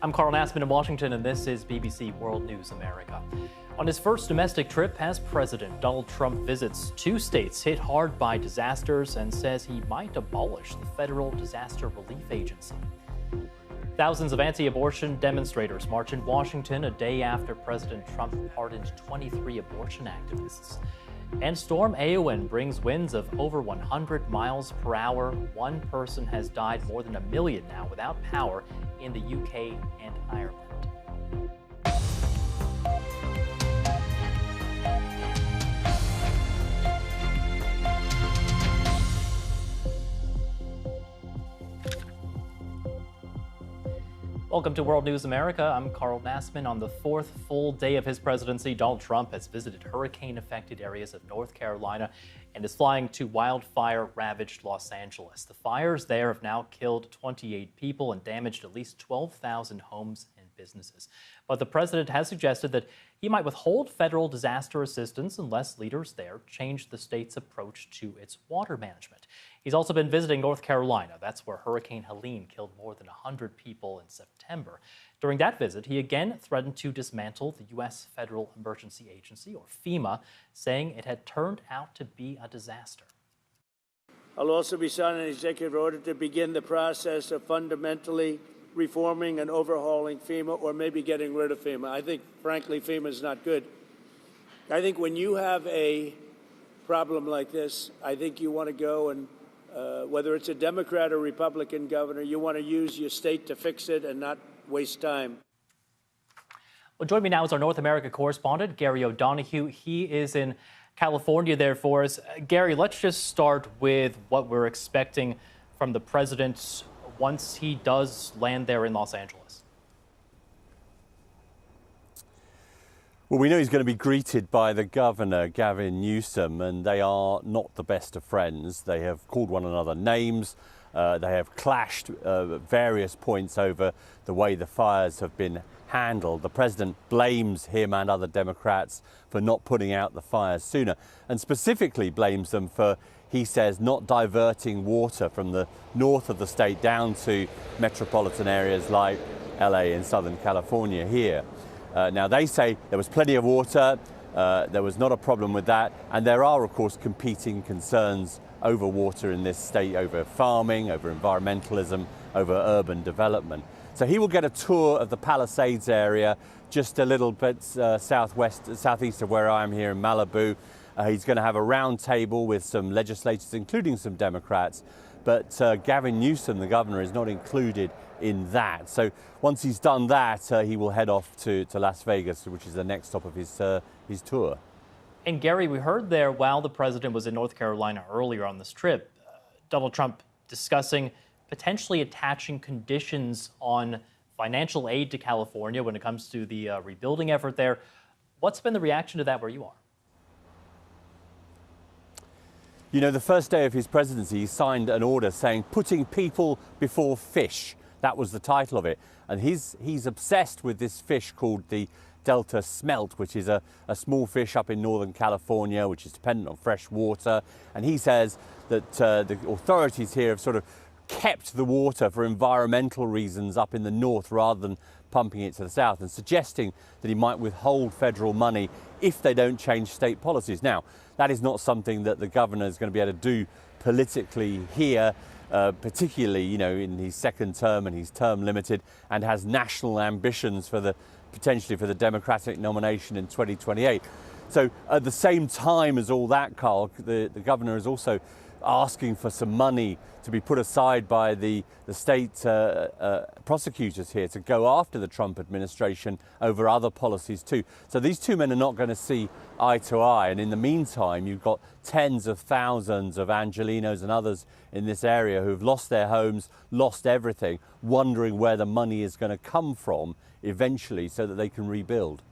I'm Carl Nasman in Washington, and this is BBC World News America. On his first domestic trip as president, Donald Trump visits two states hit hard by disasters and says he might abolish the federal disaster relief agency. Thousands of anti-abortion demonstrators march in Washington a day after President Trump pardoned 23 abortion activists. And Storm Eowyn brings winds of over 100 miles per hour. One person has died, more than 1 million now without power in the UK and Ireland. Welcome to World News America. I'm Carl Nasman. On the fourth full day of his presidency, Donald Trump has visited hurricane-affected areas of North Carolina and is flying to wildfire-ravaged Los Angeles. The fires there have now killed 28 people and damaged at least 12,000 homes and businesses. But the president has suggested that he might withhold federal disaster assistance unless leaders there change the state's approach to its water management. He's also been visiting North Carolina. That's where Hurricane Helene killed more than 100 people in September. During that visit, he again threatened to dismantle the U.S. Federal Emergency Agency, or FEMA, saying it had turned out to be a disaster. I'll also be signing an executive order to begin the process of fundamentally reforming and overhauling FEMA, or maybe getting rid of FEMA. I think, frankly, FEMA is not good. I think when you have a problem like this, I think you want to go and whether it's a Democrat or Republican governor, you want to use your state to fix it and not waste time. Well, join me now is our North America correspondent, Gary O'Donoghue. He is in California there for us. Gary, let's just start with what we're expecting from the president once he does land there in Los Angeles. Well, we know he's going to be greeted by the governor, Gavin Newsom, and they are not the best of friends. They have called one another names. They have clashed at various points over the way the fires have been handled. The president blames him and other Democrats for not putting out the fires sooner, and specifically blames them for, he says, not diverting water from the north of the state down to metropolitan areas like LA and Southern California here. Now, they say there was plenty of water, there was not a problem with that, and there are, of course, competing concerns over water in this state, over farming, over environmentalism, over urban development. So he will get a tour of the Palisades area, just a little bit southeast of where I am here in Malibu. He's going to have a round table with some legislators, including some Democrats, but Gavin Newsom, the governor, is not included in that. So once he's done that, he will head off to Las Vegas, which is the next stop of his tour. And Gary, we heard there while the president was in North Carolina earlier on this trip, Donald Trump discussing potentially attaching conditions on financial aid to California when it comes to the rebuilding effort there. What's been the reaction to that where you are? You know, the first day of his presidency, he signed an order saying, "Putting people before fish." That was the title of it. And he's obsessed with this fish called the Delta smelt, which is a small fish up in Northern California, which is dependent on fresh water. And he says that the authorities here have sort of kept the water for environmental reasons up in the north rather than pumping it to the south, and suggesting that he might withhold federal money if they don't change state policies. Now, that is not something that the governor is going to be able to do politically here, particularly, you know, in his second term, and he's term limited and has national ambitions for potentially for the Democratic nomination in 2028. So at the same time as all that, Carl, the governor is also asking for some money to be put aside by the state prosecutors here to go after the Trump administration over other policies too. So these two men are not going to see eye to eye. And in the meantime, you've got tens of thousands of Angelenos and others in this area who've lost their homes, lost everything, wondering where the money is going to come from eventually so that they can rebuild.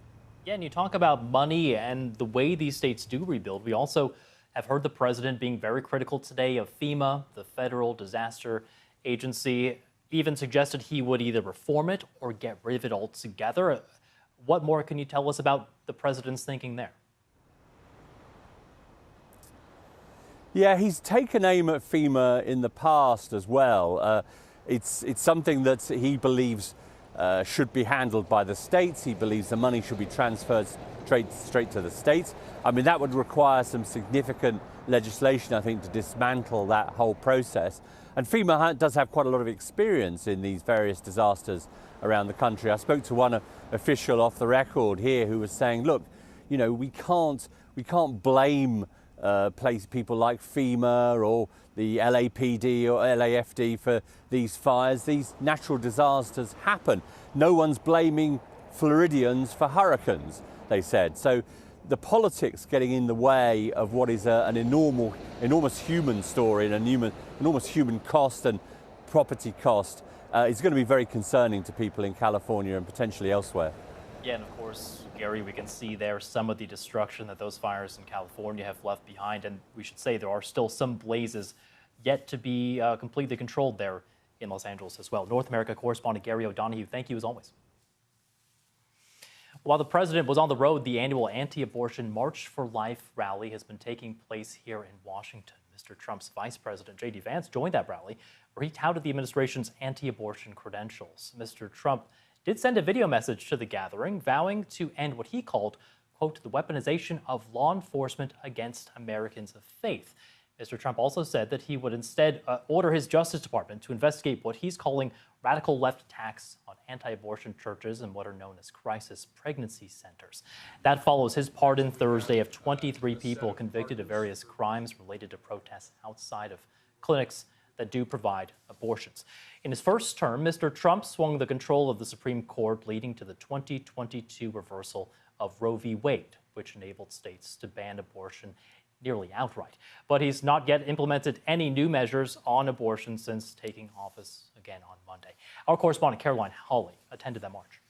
Yeah, and you talk about money and the way these states do rebuild. We also have heard the president being very critical today of FEMA, the Federal Disaster Agency, even suggested he would either reform it or get rid of it altogether. What more can you tell us about the president's thinking there? Yeah, he's taken aim at FEMA in the past as well. It's something that he believes should be handled by the states. He believes the money should be transferred straight to the states. I mean, that would require some significant legislation, I think, to dismantle that whole process. And FEMA does have quite a lot of experience in these various disasters around the country. I spoke to one official off the record here who was saying, look, you know, we can't blame people like FEMA or the LAPD or LAFD for these fires. These natural disasters happen. No one's blaming Floridians for hurricanes, they said. So the politics getting in the way of what is an enormous human story and an enormous human cost and property cost is going to be very concerning to people in California and potentially elsewhere. Yeah, and of course, Gary, we can see there some of the destruction that those fires in California have left behind. And we should say there are still some blazes yet to be completely controlled there in Los Angeles as well. North America correspondent Gary O'Donoghue, thank you as always. While the president was on the road, the annual anti-abortion March for Life rally has been taking place here in Washington. Mr. Trump's vice president, J.D. Vance, joined that rally where he touted the administration's anti-abortion credentials. Mr. Trump did send a video message to the gathering, vowing to end what he called, quote, the weaponization of law enforcement against Americans of faith. Mr. Trump also said that he would instead order his Justice Department to investigate what he's calling radical left attacks on anti-abortion churches and what are known as crisis pregnancy centers. That follows his pardon Thursday of 23 people convicted of various crimes related to protests outside of clinics that do provide abortions. In his first term, Mr. Trump swung the control of the Supreme Court, leading to the 2022 reversal of Roe v. Wade, which enabled states to ban abortion nearly outright. But he's not yet implemented any new measures on abortion since taking office again on Monday. Our correspondent Caroline Hawley attended that march.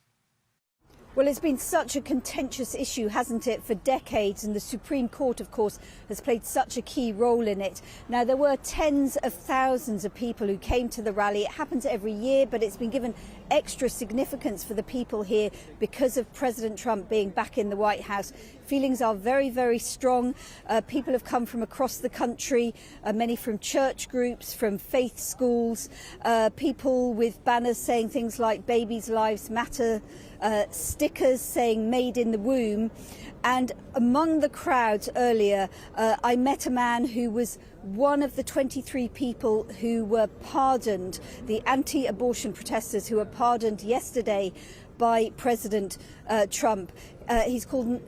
Well, it's been such a contentious issue, hasn't it, for decades, and the Supreme Court, of course, has played such a key role in it. Now, there were tens of thousands of people who came to the rally. It happens every year, but it's been given extra significance for the people here because of President Trump being back in the White House. Feelings are very, very strong. People have come from across the country, many from church groups, from faith schools, people with banners saying things like "Babies' Lives Matter," stickers saying "Made in the Womb." And among the crowds earlier, I met a man who was one of the 23 people who were pardoned, the anti-abortion protesters who were pardoned yesterday by President Trump. He's called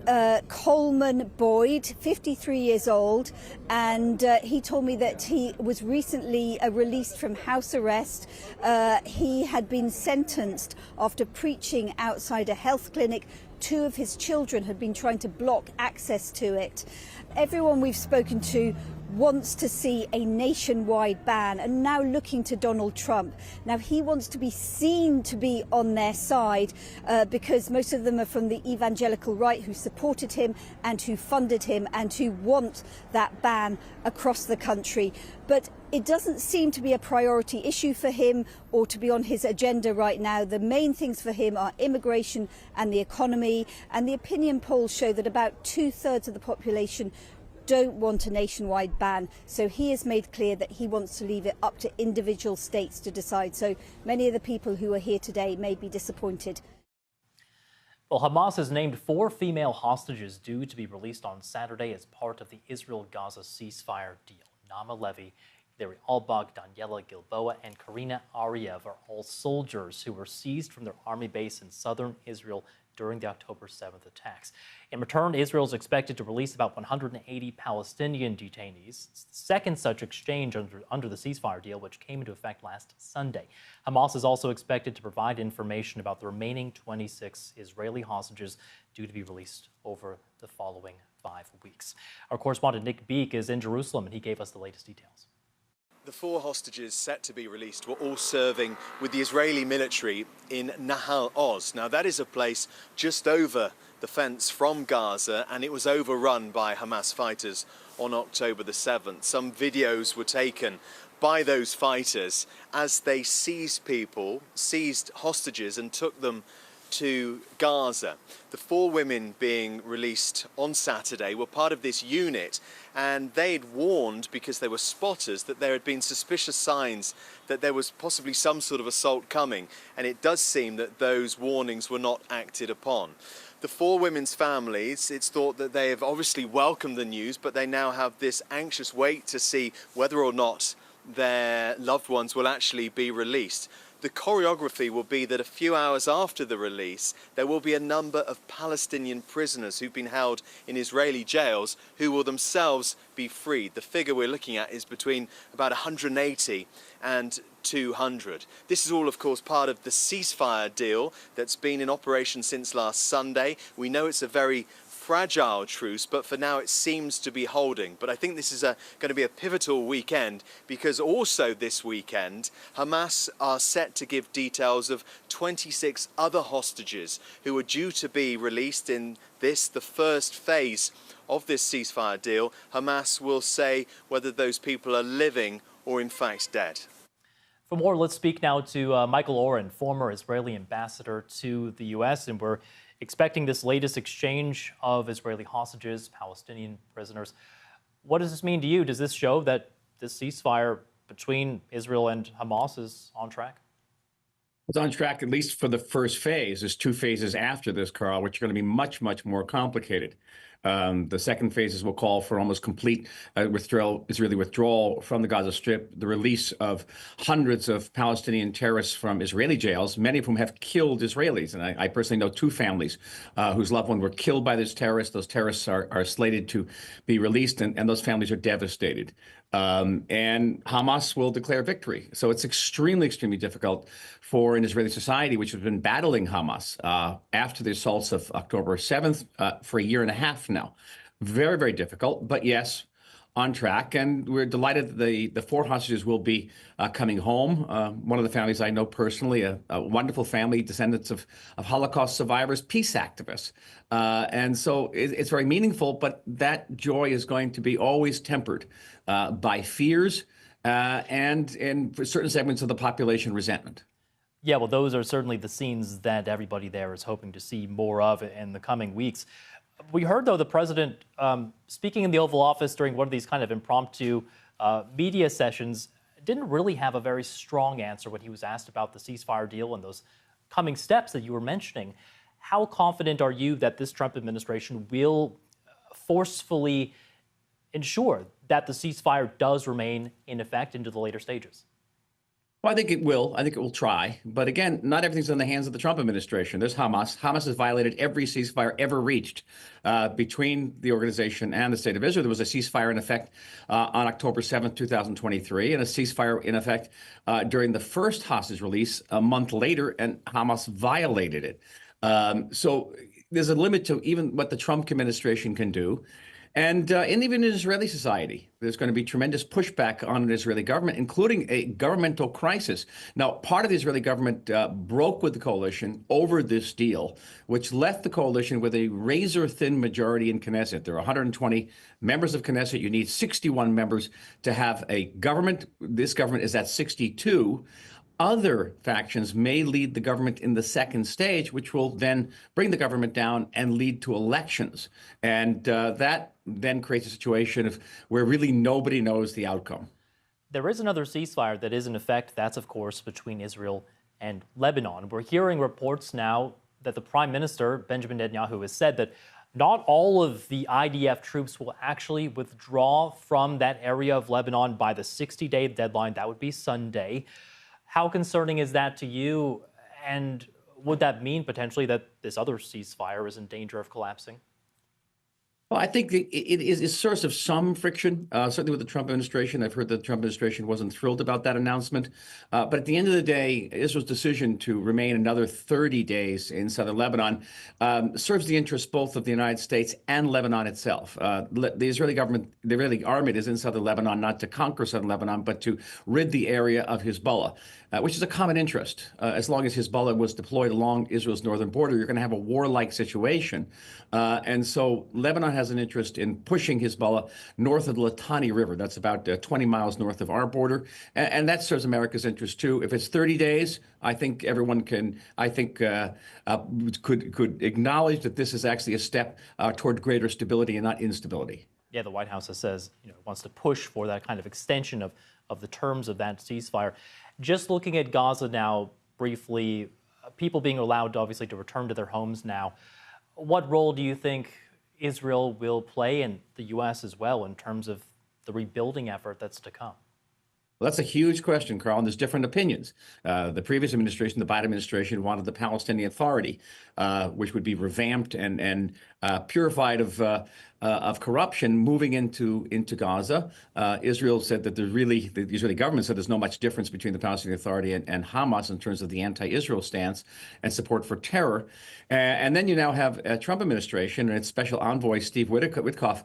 Coleman Boyd, 53 years old, and he told me that he was recently released from house arrest. He had been sentenced after preaching outside a health clinic. Two of his children had been trying to block access to it. Everyone we've spoken to wants to see a nationwide ban and now looking to Donald Trump. Now, he wants to be seen to be on their side because most of them are from the evangelical right who supported him and who funded him and who want that ban across the country. But it doesn't seem to be a priority issue for him or to be on his agenda right now. The main things for him are immigration and the economy, and the opinion polls show that about 2/3 of the population don't want a nationwide ban. So he has made clear that he wants to leave it up to individual states to decide. So many of the people who are here today may be disappointed. Well, Hamas has named 4 female hostages due to be released on Saturday as part of the Israel-Gaza ceasefire deal. Nama Levy, Larry Albach, Daniela Gilboa, and Karina Ariev are all soldiers who were seized from their army base in southern Israel during the October 7th attacks. In return, Israel is expected to release about 180 Palestinian detainees. It's the second such exchange under the ceasefire deal, which came into effect last Sunday. Hamas is also expected to provide information about the remaining 26 Israeli hostages due to be released over the following 5 weeks. Our correspondent Nick Beek is in Jerusalem, and he gave us the latest details. The 4 hostages set to be released were all serving with the Israeli military in Nahal Oz. Now, that is a place just over the fence from Gaza, and it was overrun by Hamas fighters on October the 7th. Some videos were taken by those fighters as they seized hostages, and took them to Gaza. The 4 women being released on Saturday were part of this unit, and they'd warned, because they were spotters, that there had been suspicious signs that there was possibly some sort of assault coming, and it does seem that those warnings were not acted upon. The 4 women's families, it's thought that they have obviously welcomed the news, but they now have this anxious wait to see whether or not their loved ones will actually be released. The choreography will be that a few hours after the release, there will be a number of Palestinian prisoners who've been held in Israeli jails who will themselves be freed. The figure we're looking at is between about 180 and 200. This is all, of course, part of the ceasefire deal that's been in operation since last Sunday. We know it's a very fragile truce, but for now it seems to be holding. But I think this is going to be a pivotal weekend, because also this weekend Hamas are set to give details of 26 other hostages who are due to be released in this, the first phase of this ceasefire deal. Hamas will say whether those people are living or in fact dead. For more, let's speak now to Michael Oren, former Israeli ambassador to the U.S., and we're expecting this latest exchange of Israeli hostages, Palestinian prisoners. What does this mean to you? Does this show that this ceasefire between Israel and Hamas is on track? It's on track, at least for the first phase. There's 2 phases after this, Carl, which are going to be much, much more complicated. The second phases will call for almost complete Israeli withdrawal from the Gaza Strip, the release of hundreds of Palestinian terrorists from Israeli jails, many of whom have killed Israelis. And I personally know 2 families whose loved ones were killed by this terrorist. Those terrorists are slated to be released, and those families are devastated. And Hamas will declare victory. So it's extremely, extremely difficult for an Israeli society, which has been battling Hamas after the assaults of October 7th for a year and a half now. Very, very difficult, but yes, on track. And we're delighted that the 4 hostages will be coming home. One of the families I know personally, a wonderful family, descendants of Holocaust survivors, peace activists. And so it's very meaningful, but that joy is going to be always tempered by fears and for certain segments of the population, resentment. Yeah, well, those are certainly the scenes that everybody there is hoping to see more of in the coming weeks. We heard, though, the president speaking in the Oval Office during one of these kind of impromptu media sessions didn't really have a very strong answer when he was asked about the ceasefire deal and those coming steps that you were mentioning. How confident are you that this Trump administration will forcefully ensure that the ceasefire does remain in effect into the later stages? Well, I think it will. I think it will try. But again, not everything's in the hands of the Trump administration. There's Hamas. Hamas has violated every ceasefire ever reached between the organization and the state of Israel. There was a ceasefire in effect on October 7th, 2023, and a ceasefire in effect during the first hostage release a month later, and Hamas violated it. So there's a limit to even what the Trump administration can do. And even in Israeli society, there's going to be tremendous pushback on the Israeli government, including a governmental crisis. Now, part of the Israeli government broke with the coalition over this deal, which left the coalition with a razor-thin majority in Knesset. There are 120 members of Knesset. You need 61 members to have a government. This government is at 62. Other factions may lead the government in the second stage, which will then bring the government down and lead to elections. And that then creates a situation of where really nobody knows the outcome. There is another ceasefire that is in effect. That's, of course, between Israel and Lebanon. We're hearing reports now that the Prime Minister, Benjamin Netanyahu, has said that not all of the IDF troops will actually withdraw from that area of Lebanon by the 60-day deadline. That would be Sunday. How concerning is that to you? And would that mean potentially that this other ceasefire is in danger of collapsing? Well, I think it is a source of some friction, certainly with the Trump administration. I've heard that the Trump administration wasn't thrilled about that announcement. But at the end of the day, Israel's decision to remain another 30 days in southern Lebanon serves the interests both of the United States and Lebanon itself. The Israeli government, the Israeli army is in southern Lebanon not to conquer southern Lebanon, but to rid the area of Hezbollah, which is a common interest. As long as Hezbollah was deployed along Israel's northern border, you're going to have a warlike situation. And so Lebanon Iran has an interest in pushing Hezbollah north of the Litani River. That's about 20 miles north of our border. And that serves America's interest too. If it's 30 days, I think everyone could acknowledge that this is actually a step toward greater stability and not instability. Yeah, the White House says wants to push for that kind of extension of the terms of that ceasefire. Just looking at Gaza now briefly, people being allowed obviously to return to their homes now. What role do you think Israel will play, and the U.S. as well, in terms of the rebuilding effort that's to come? Well, that's a huge question, Carl, and there's different opinions. The previous administration, the Biden administration, wanted the Palestinian Authority, which would be revamped and purified of corruption, moving into Gaza. Israel said that the Israeli government said there's no much difference between the Palestinian Authority and Hamas in terms of the anti-Israel stance and support for terror. And then you now have a Trump administration and its special envoy, Steve Witkoff,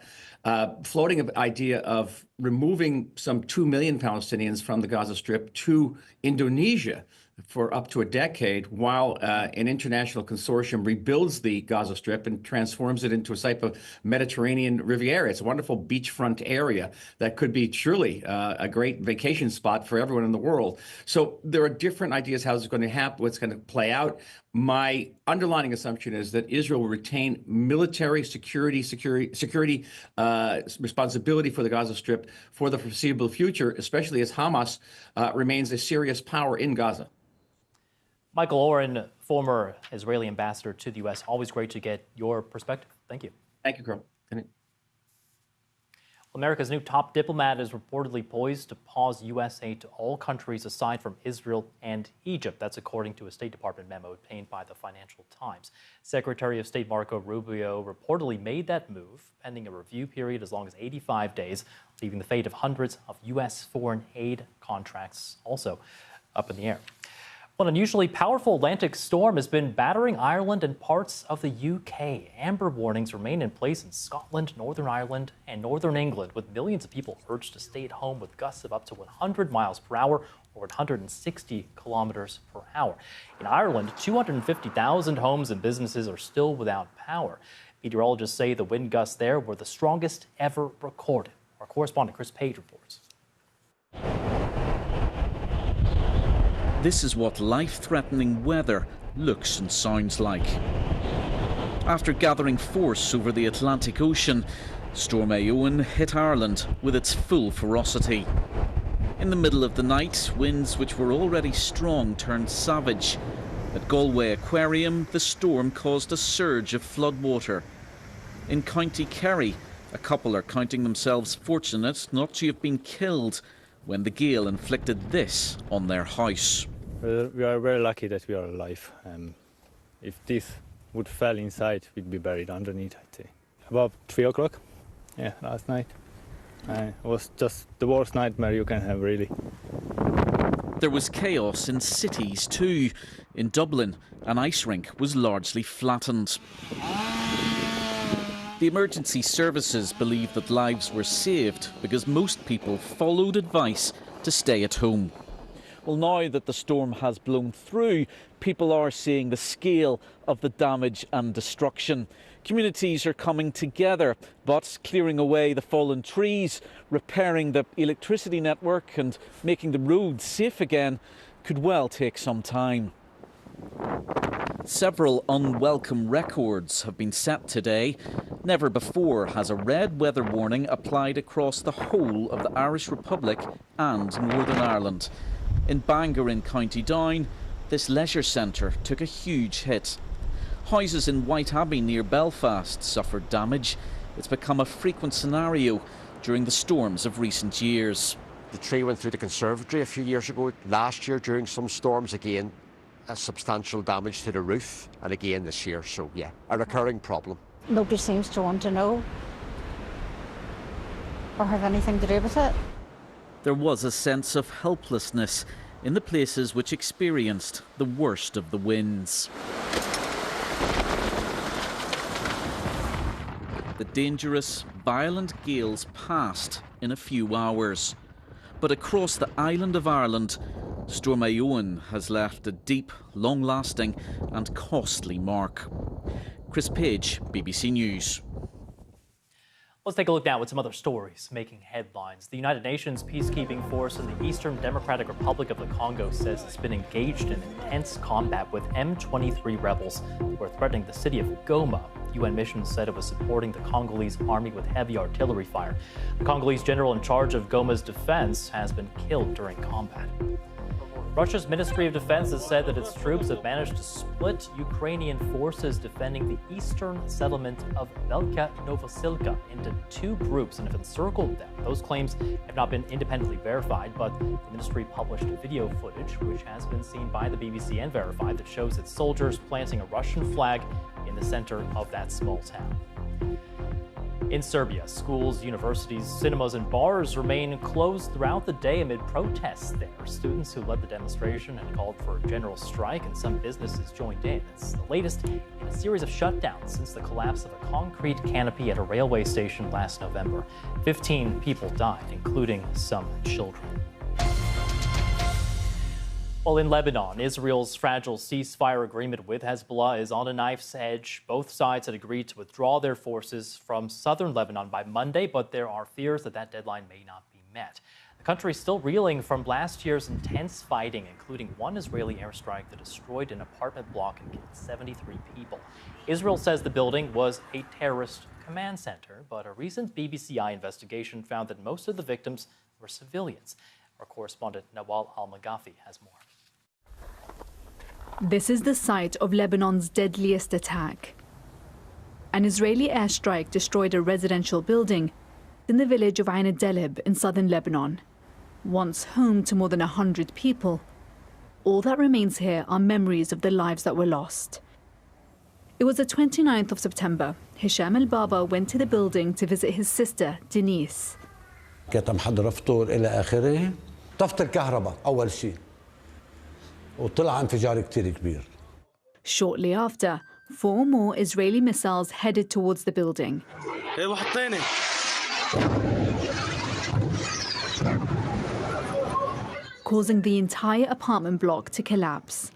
floating an idea of removing some 2 million Palestinians from the Gaza Strip to Indonesia for up to a decade, while an international consortium rebuilds the Gaza Strip and transforms it into a type of Mediterranean Riviera. It's a wonderful beachfront area that could be truly a great vacation spot for everyone in the world. So there are different ideas how it's going to happen, what's going to play out. My underlying assumption is that Israel will retain military security responsibility for the Gaza Strip for the foreseeable future, especially as Hamas remains a serious power in Gaza. Michael Oren, former Israeli ambassador to the U.S., always great to get your perspective. Thank you. Thank you, Carl. America's new top diplomat is reportedly poised to pause U.S. aid to all countries aside from Israel and Egypt. That's according to a State Department memo obtained by the Financial Times. Secretary of State Marco Rubio reportedly made that move pending a review period as long as 85 days, leaving the fate of hundreds of U.S. foreign aid contracts also up in the air. Well, an unusually powerful Atlantic storm has been battering Ireland and parts of the UK. Amber warnings remain in place in Scotland, Northern Ireland, and Northern England, with millions of people urged to stay at home with gusts of up to 100 miles per hour or 160 kilometers per hour. In Ireland, 250,000 homes and businesses are still without power. Meteorologists say the wind gusts there were the strongest ever recorded. Our correspondent Chris Page reports. This is what life-threatening weather looks and sounds like. After gathering force over the Atlantic Ocean, Storm Éowyn hit Ireland with its full ferocity. In the middle of the night, winds which were already strong turned savage. At Galway Aquarium, the storm caused a surge of floodwater. In County Kerry, a couple are counting themselves fortunate not to have been killed when the gale inflicted this on their house. Well, we are very lucky that we are alive. If this would fall inside, we'd be buried underneath, I'd say. About 3 o'clock, last night. It was just the worst nightmare you can have, really. There was chaos in cities too. In Dublin, an ice rink was largely flattened. The emergency services believe that lives were saved because most people followed advice to stay at home. Well, now that the storm has blown through, people are seeing the scale of the damage and destruction. Communities are coming together, but clearing away the fallen trees, repairing the electricity network and making the roads safe again could well take some time. Several unwelcome records have been set today. Never before has a red weather warning applied across the whole of the Irish Republic and Northern Ireland. In Bangor in County Down, this leisure centre took a huge hit. Houses in Whiteabbey near Belfast suffered damage. It's become a frequent scenario during the storms of recent years. The tree went through the conservatory a few years ago. Last year, during some storms, again, substantial damage to the roof, and again this year. So, yeah, a recurring problem. Nobody seems to want to know or have anything to do with it. There was a sense of helplessness in the places which experienced the worst of the winds. The dangerous, violent gales passed in a few hours. But across the island of Ireland, Storm Éowyn has left a deep, long-lasting and costly mark. Chris Page, BBC News. Let's take a look now at some other stories making headlines. The United Nations peacekeeping force in the Eastern Democratic Republic of the Congo says it's been engaged in intense combat with M23 rebels who are threatening the city of Goma. UN mission said it was supporting the Congolese army with heavy artillery fire. The Congolese general in charge of Goma's defense has been killed during combat. Russia's Ministry of Defense has said that its troops have managed to split Ukrainian forces defending the eastern settlement of Velka Novosilka into two groups and have encircled them. Those claims have not been independently verified, but the ministry published video footage, which has been seen by the BBC and verified, that shows its soldiers planting a Russian flag in the center of that small town. In Serbia, schools, universities, cinemas, and bars remain closed throughout the day amid protests there. Students who led the demonstration had called for a general strike, and some businesses joined in. It's the latest in a series of shutdowns since the collapse of a concrete canopy at a railway station last November. 15 people died, including some children. Well, in Lebanon, Israel's fragile ceasefire agreement with Hezbollah is on a knife's edge. Both sides had agreed to withdraw their forces from southern Lebanon by Monday, but there are fears that that deadline may not be met. The country is still reeling from last year's intense fighting, including one Israeli airstrike that destroyed an apartment block and killed 73 people. Israel says the building was a terrorist command center, but a recent BBC investigation found that most of the victims were civilians. Our correspondent Nawal Al-Maghafi has more. This is the site of Lebanon's deadliest attack. An Israeli airstrike destroyed a residential building in the village of Ain al-Delib in southern Lebanon. Once home to more than 100 people, all that remains here are memories of the lives that were lost. It was the 29th of September. Hisham al-Baba went to the building to visit his sister, Denise. كنت محضر فطور إلى آخره طفت الكهرباء أول شيء وطلع انفجار كتير كبير. Shortly after, 4 more Israeli missiles headed towards the building, causing the entire apartment block to collapse.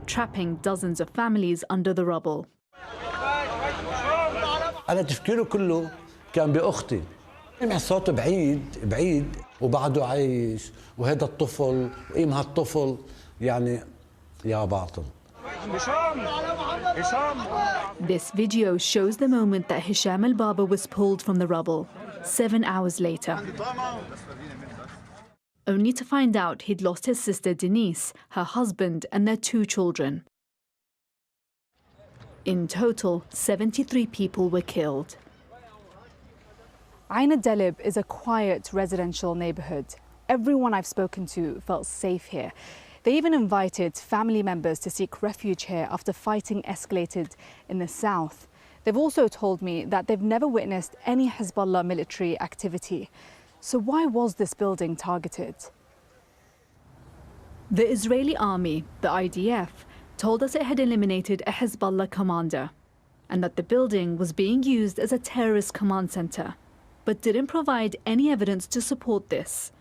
Trapping dozens of families under the rubble. أنا تفكيره كله كان بأختي. سمع صوت بعيد وبعده عايش وهذا الطفل وقيم هالطفل يعني يا باطل. This video shows the moment that Hisham al-Baba was pulled from the rubble 7 hours later, only to find out he'd lost his sister Denise, her husband, and their 2 children. In total, 73 people were killed. Ain al-Delib is a quiet residential neighborhood. Everyone I've spoken to felt safe here. They even invited family members to seek refuge here after fighting escalated in the south. They've also told me that they've never witnessed any Hezbollah military activity. So why was this building targeted? The Israeli army, the IDF, told us it had eliminated a Hezbollah commander and that the building was being used as a terrorist command center, but didn't provide any evidence to support this.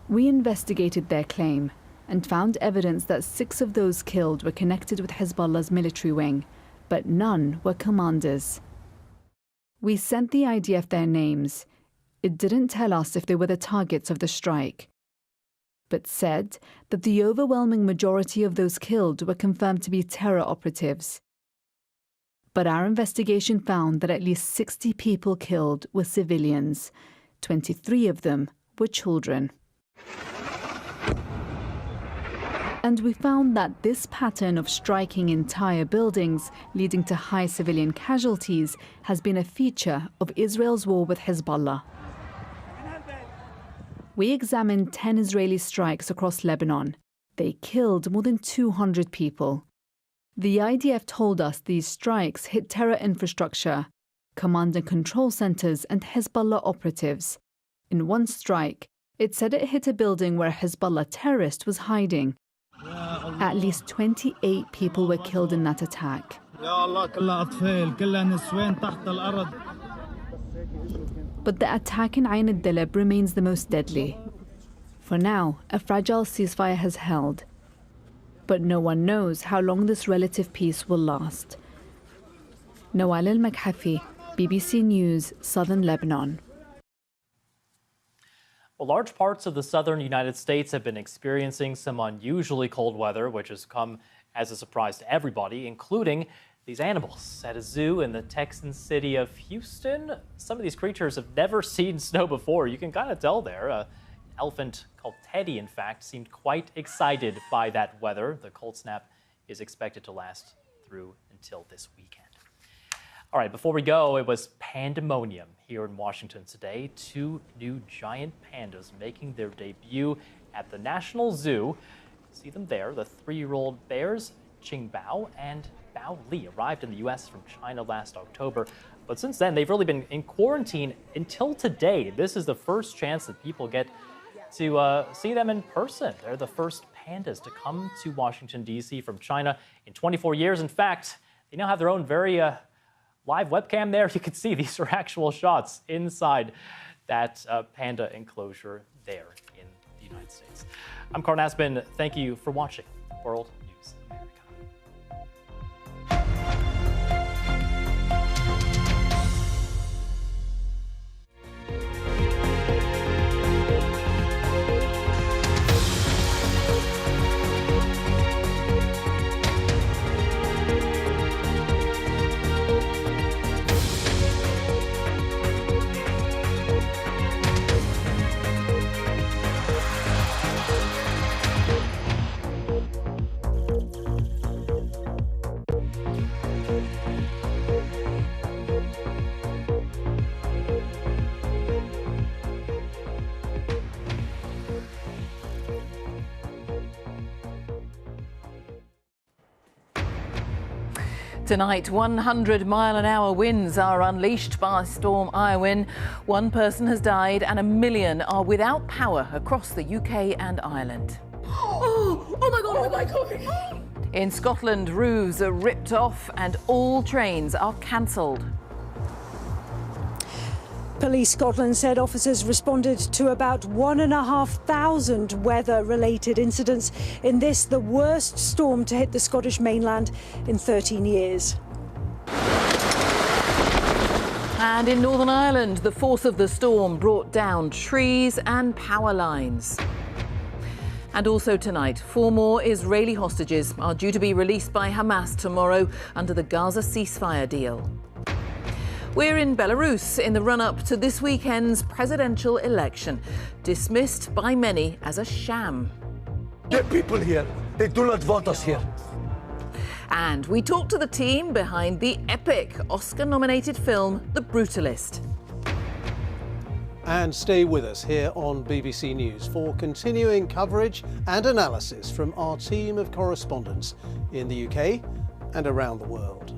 We investigated their claim and found evidence that 6 of those killed were connected with Hezbollah's military wing, but none were commanders. We sent the IDF their names. It didn't tell us if they were the targets of the strike, but said that the overwhelming majority of those killed were confirmed to be terror operatives. But our investigation found that at least 60 people killed were civilians. 23 of them were children. And we found that this pattern of striking entire buildings, leading to high civilian casualties, has been a feature of Israel's war with Hezbollah. We examined 10 Israeli strikes across Lebanon. They killed more than 200 people. The IDF told us these strikes hit terror infrastructure, command and control centers, and Hezbollah operatives. In one strike, it said it hit a building where a Hezbollah terrorist was hiding. At least 28 people were killed in that attack. But the attack in Ain al-Delib remains the most deadly. For now, a fragile ceasefire has held. But no one knows how long this relative peace will last. Nawal al-Makhafi, BBC News, Southern Lebanon. Well, large parts of the southern United States have been experiencing some unusually cold weather, which has come as a surprise to everybody, including these animals. At a zoo in the Texan city of Houston, some of these creatures have never seen snow before. You can kind of tell there. An elephant called Teddy, in fact, seemed quite excited by that weather. The cold snap is expected to last through until this weekend. All right, before we go, it was pandemonium here in Washington today. Two new giant pandas making their debut at the National Zoo. See them there, the 3-year-old bears, Qingbao and Bao Li, arrived in the U.S. from China last October. But since then, they've really been in quarantine until today. This is the first chance that people get to see them in person. They're the first pandas to come to Washington, D.C. from China in 24 years. In fact, they now have their own very live webcam there. You can see these are actual shots inside that panda enclosure there in the United States. I'm Carl Nasman. Thank you for watching World News America. Tonight, 100-mile-an-hour winds are unleashed by Storm Irwin. One person has died and 1 million are without power across the UK and Ireland. Oh my God, oh my God. In Scotland, roofs are ripped off and all trains are cancelled. Police Scotland said officers responded to about 1,500 weather-related incidents in this, the worst storm to hit the Scottish mainland in 13 years. And in Northern Ireland, the force of the storm brought down trees and power lines. And also tonight, 4 more Israeli hostages are due to be released by Hamas tomorrow under the Gaza ceasefire deal. We're in Belarus in the run-up to this weekend's presidential election, dismissed by many as a sham. Get people here. They do not want us here. And we talk to the team behind the epic Oscar-nominated film, The Brutalist. And stay with us here on BBC News for continuing coverage and analysis from our team of correspondents in the UK and around the world.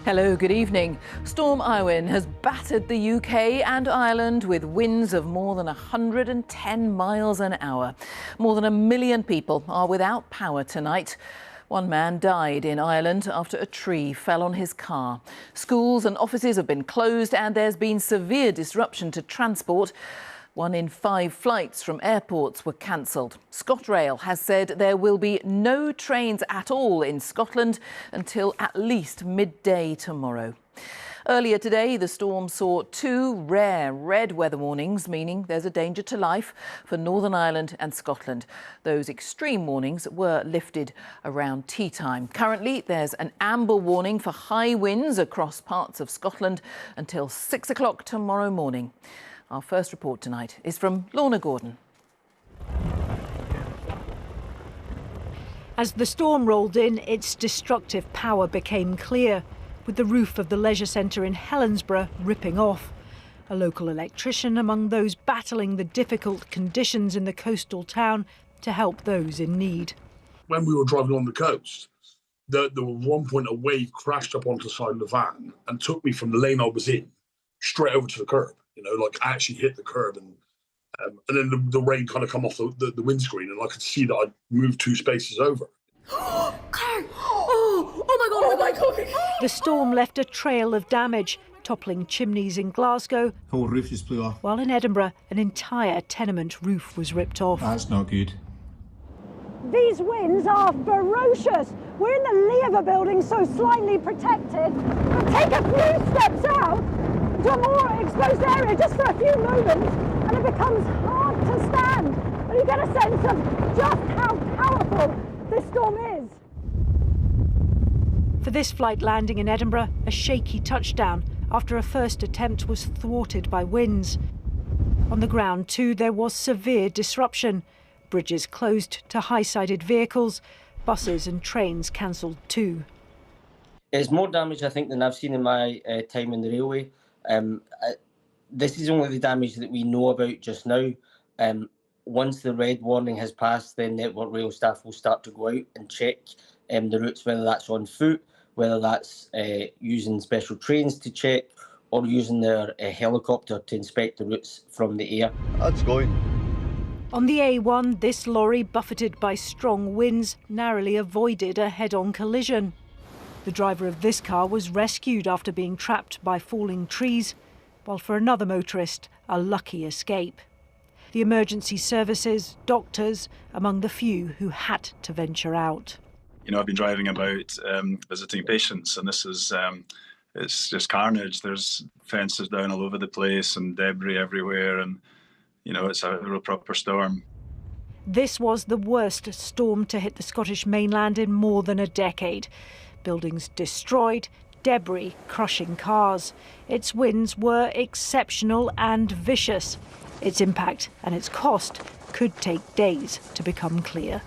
Hello, good evening. Storm Irwin has battered the UK and Ireland with winds of more than 110 miles an hour. More than 1 million people are without power tonight. One man died in Ireland after a tree fell on his car. Schools and offices have been closed and there's been severe disruption to transport. 1 in 5 flights from airports were cancelled. ScotRail has said there will be no trains at all in Scotland until at least midday tomorrow. Earlier today, the storm saw 2 rare red weather warnings, meaning there's a danger to life for Northern Ireland and Scotland. Those extreme warnings were lifted around tea time. Currently, there's an amber warning for high winds across parts of Scotland until 6 o'clock tomorrow morning. Our first report tonight is from Lorna Gordon. As the storm rolled in, its destructive power became clear, with the roof of the leisure centre in Helensburgh ripping off. A local electrician among those battling the difficult conditions in the coastal town to help those in need. When we were driving on the coast, there was one point a wave crashed up onto the side of the van and took me from the lane I was in straight over to the curb. You know, like I actually hit the curb and then the rain kind of come off the windscreen and I could see that I'd moved 2 spaces over. Oh my God. The storm left a trail of damage, toppling chimneys in Glasgow. Whole roof just blew off. While in Edinburgh, an entire tenement roof was ripped off. That's not good. These winds are ferocious. We're in the lee of a building so slightly protected, but take a few steps out to a more exposed area just for a few moments and it becomes hard to stand. And you get a sense of just how powerful this storm is. For this flight landing in Edinburgh, a shaky touchdown after a first attempt was thwarted by winds. On the ground too, there was severe disruption. Bridges closed to high-sided vehicles, buses and trains cancelled too. It's more damage, I think, than I've seen in my time in the railway. This is only the damage that we know about just now. Once the red warning has passed, then Network Rail staff will start to go out and check the routes, whether that's on foot, whether that's using special trains to check, or using their helicopter to inspect the routes from the air. That's going. On the A1, this lorry, buffeted by strong winds, narrowly avoided a head-on collision. The driver of this car was rescued after being trapped by falling trees, while for another motorist, a lucky escape. The emergency services, doctors, among the few who had to venture out. You know, I've been driving about visiting patients, and this is it's just carnage. There's fences down all over the place and debris everywhere, and you know, it's a real proper storm. This was the worst storm to hit the Scottish mainland in more than a decade. Buildings destroyed, debris crushing cars. Its winds were exceptional and vicious. Its impact and its cost could take days to become clear.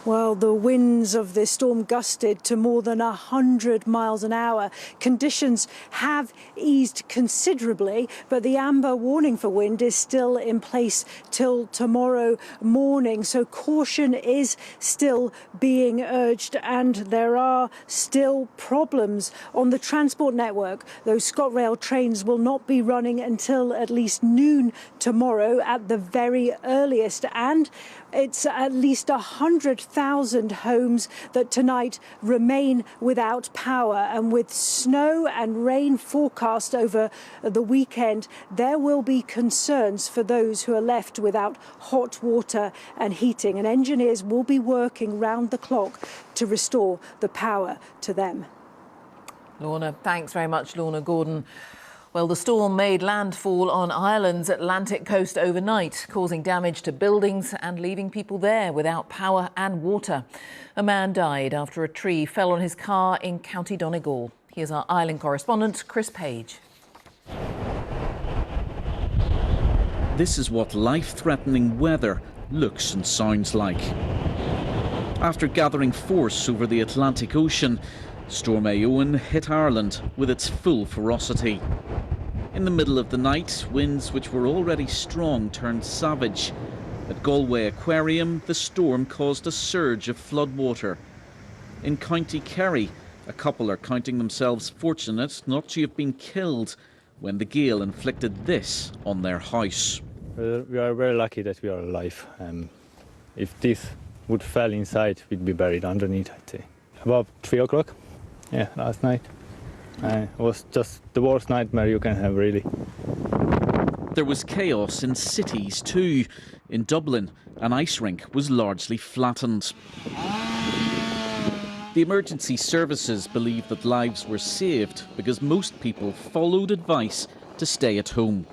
Well, the winds of this storm gusted to more than 100 miles an hour. Conditions have eased considerably, but the amber warning for wind is still in place till tomorrow morning. So caution is still being urged, and there are still problems on the transport network. Those ScotRail trains will not be running until at least noon tomorrow at the very earliest, and it's at least 100,000 homes that tonight remain without power. And with snow and rain forecast over the weekend, there will be concerns for those who are left without hot water and heating. And engineers will be working round the clock to restore the power to them. Lorna, thanks very much, Lorna Gordon. Well, the storm made landfall on Ireland's Atlantic coast overnight, causing damage to buildings and leaving people there without power and water. A man died after a tree fell on his car in County Donegal. Here's our Ireland correspondent, Chris Page. This is what life-threatening weather looks and sounds like. After gathering force over the Atlantic Ocean, Storm Éowyn hit Ireland with its full ferocity. In the middle of the night, winds which were already strong turned savage. At Galway Aquarium, the storm caused a surge of floodwater. In County Kerry, a couple are counting themselves fortunate not to have been killed when the gale inflicted this on their house. We are very lucky that we are alive. If this would fall inside, we'd be buried underneath, I'd say. About 3 o'clock. Yeah, last night. It was just the worst nightmare you can have, really. There was chaos in cities too. In Dublin, an ice rink was largely flattened. The emergency services believe that lives were saved because most people followed advice to stay at home.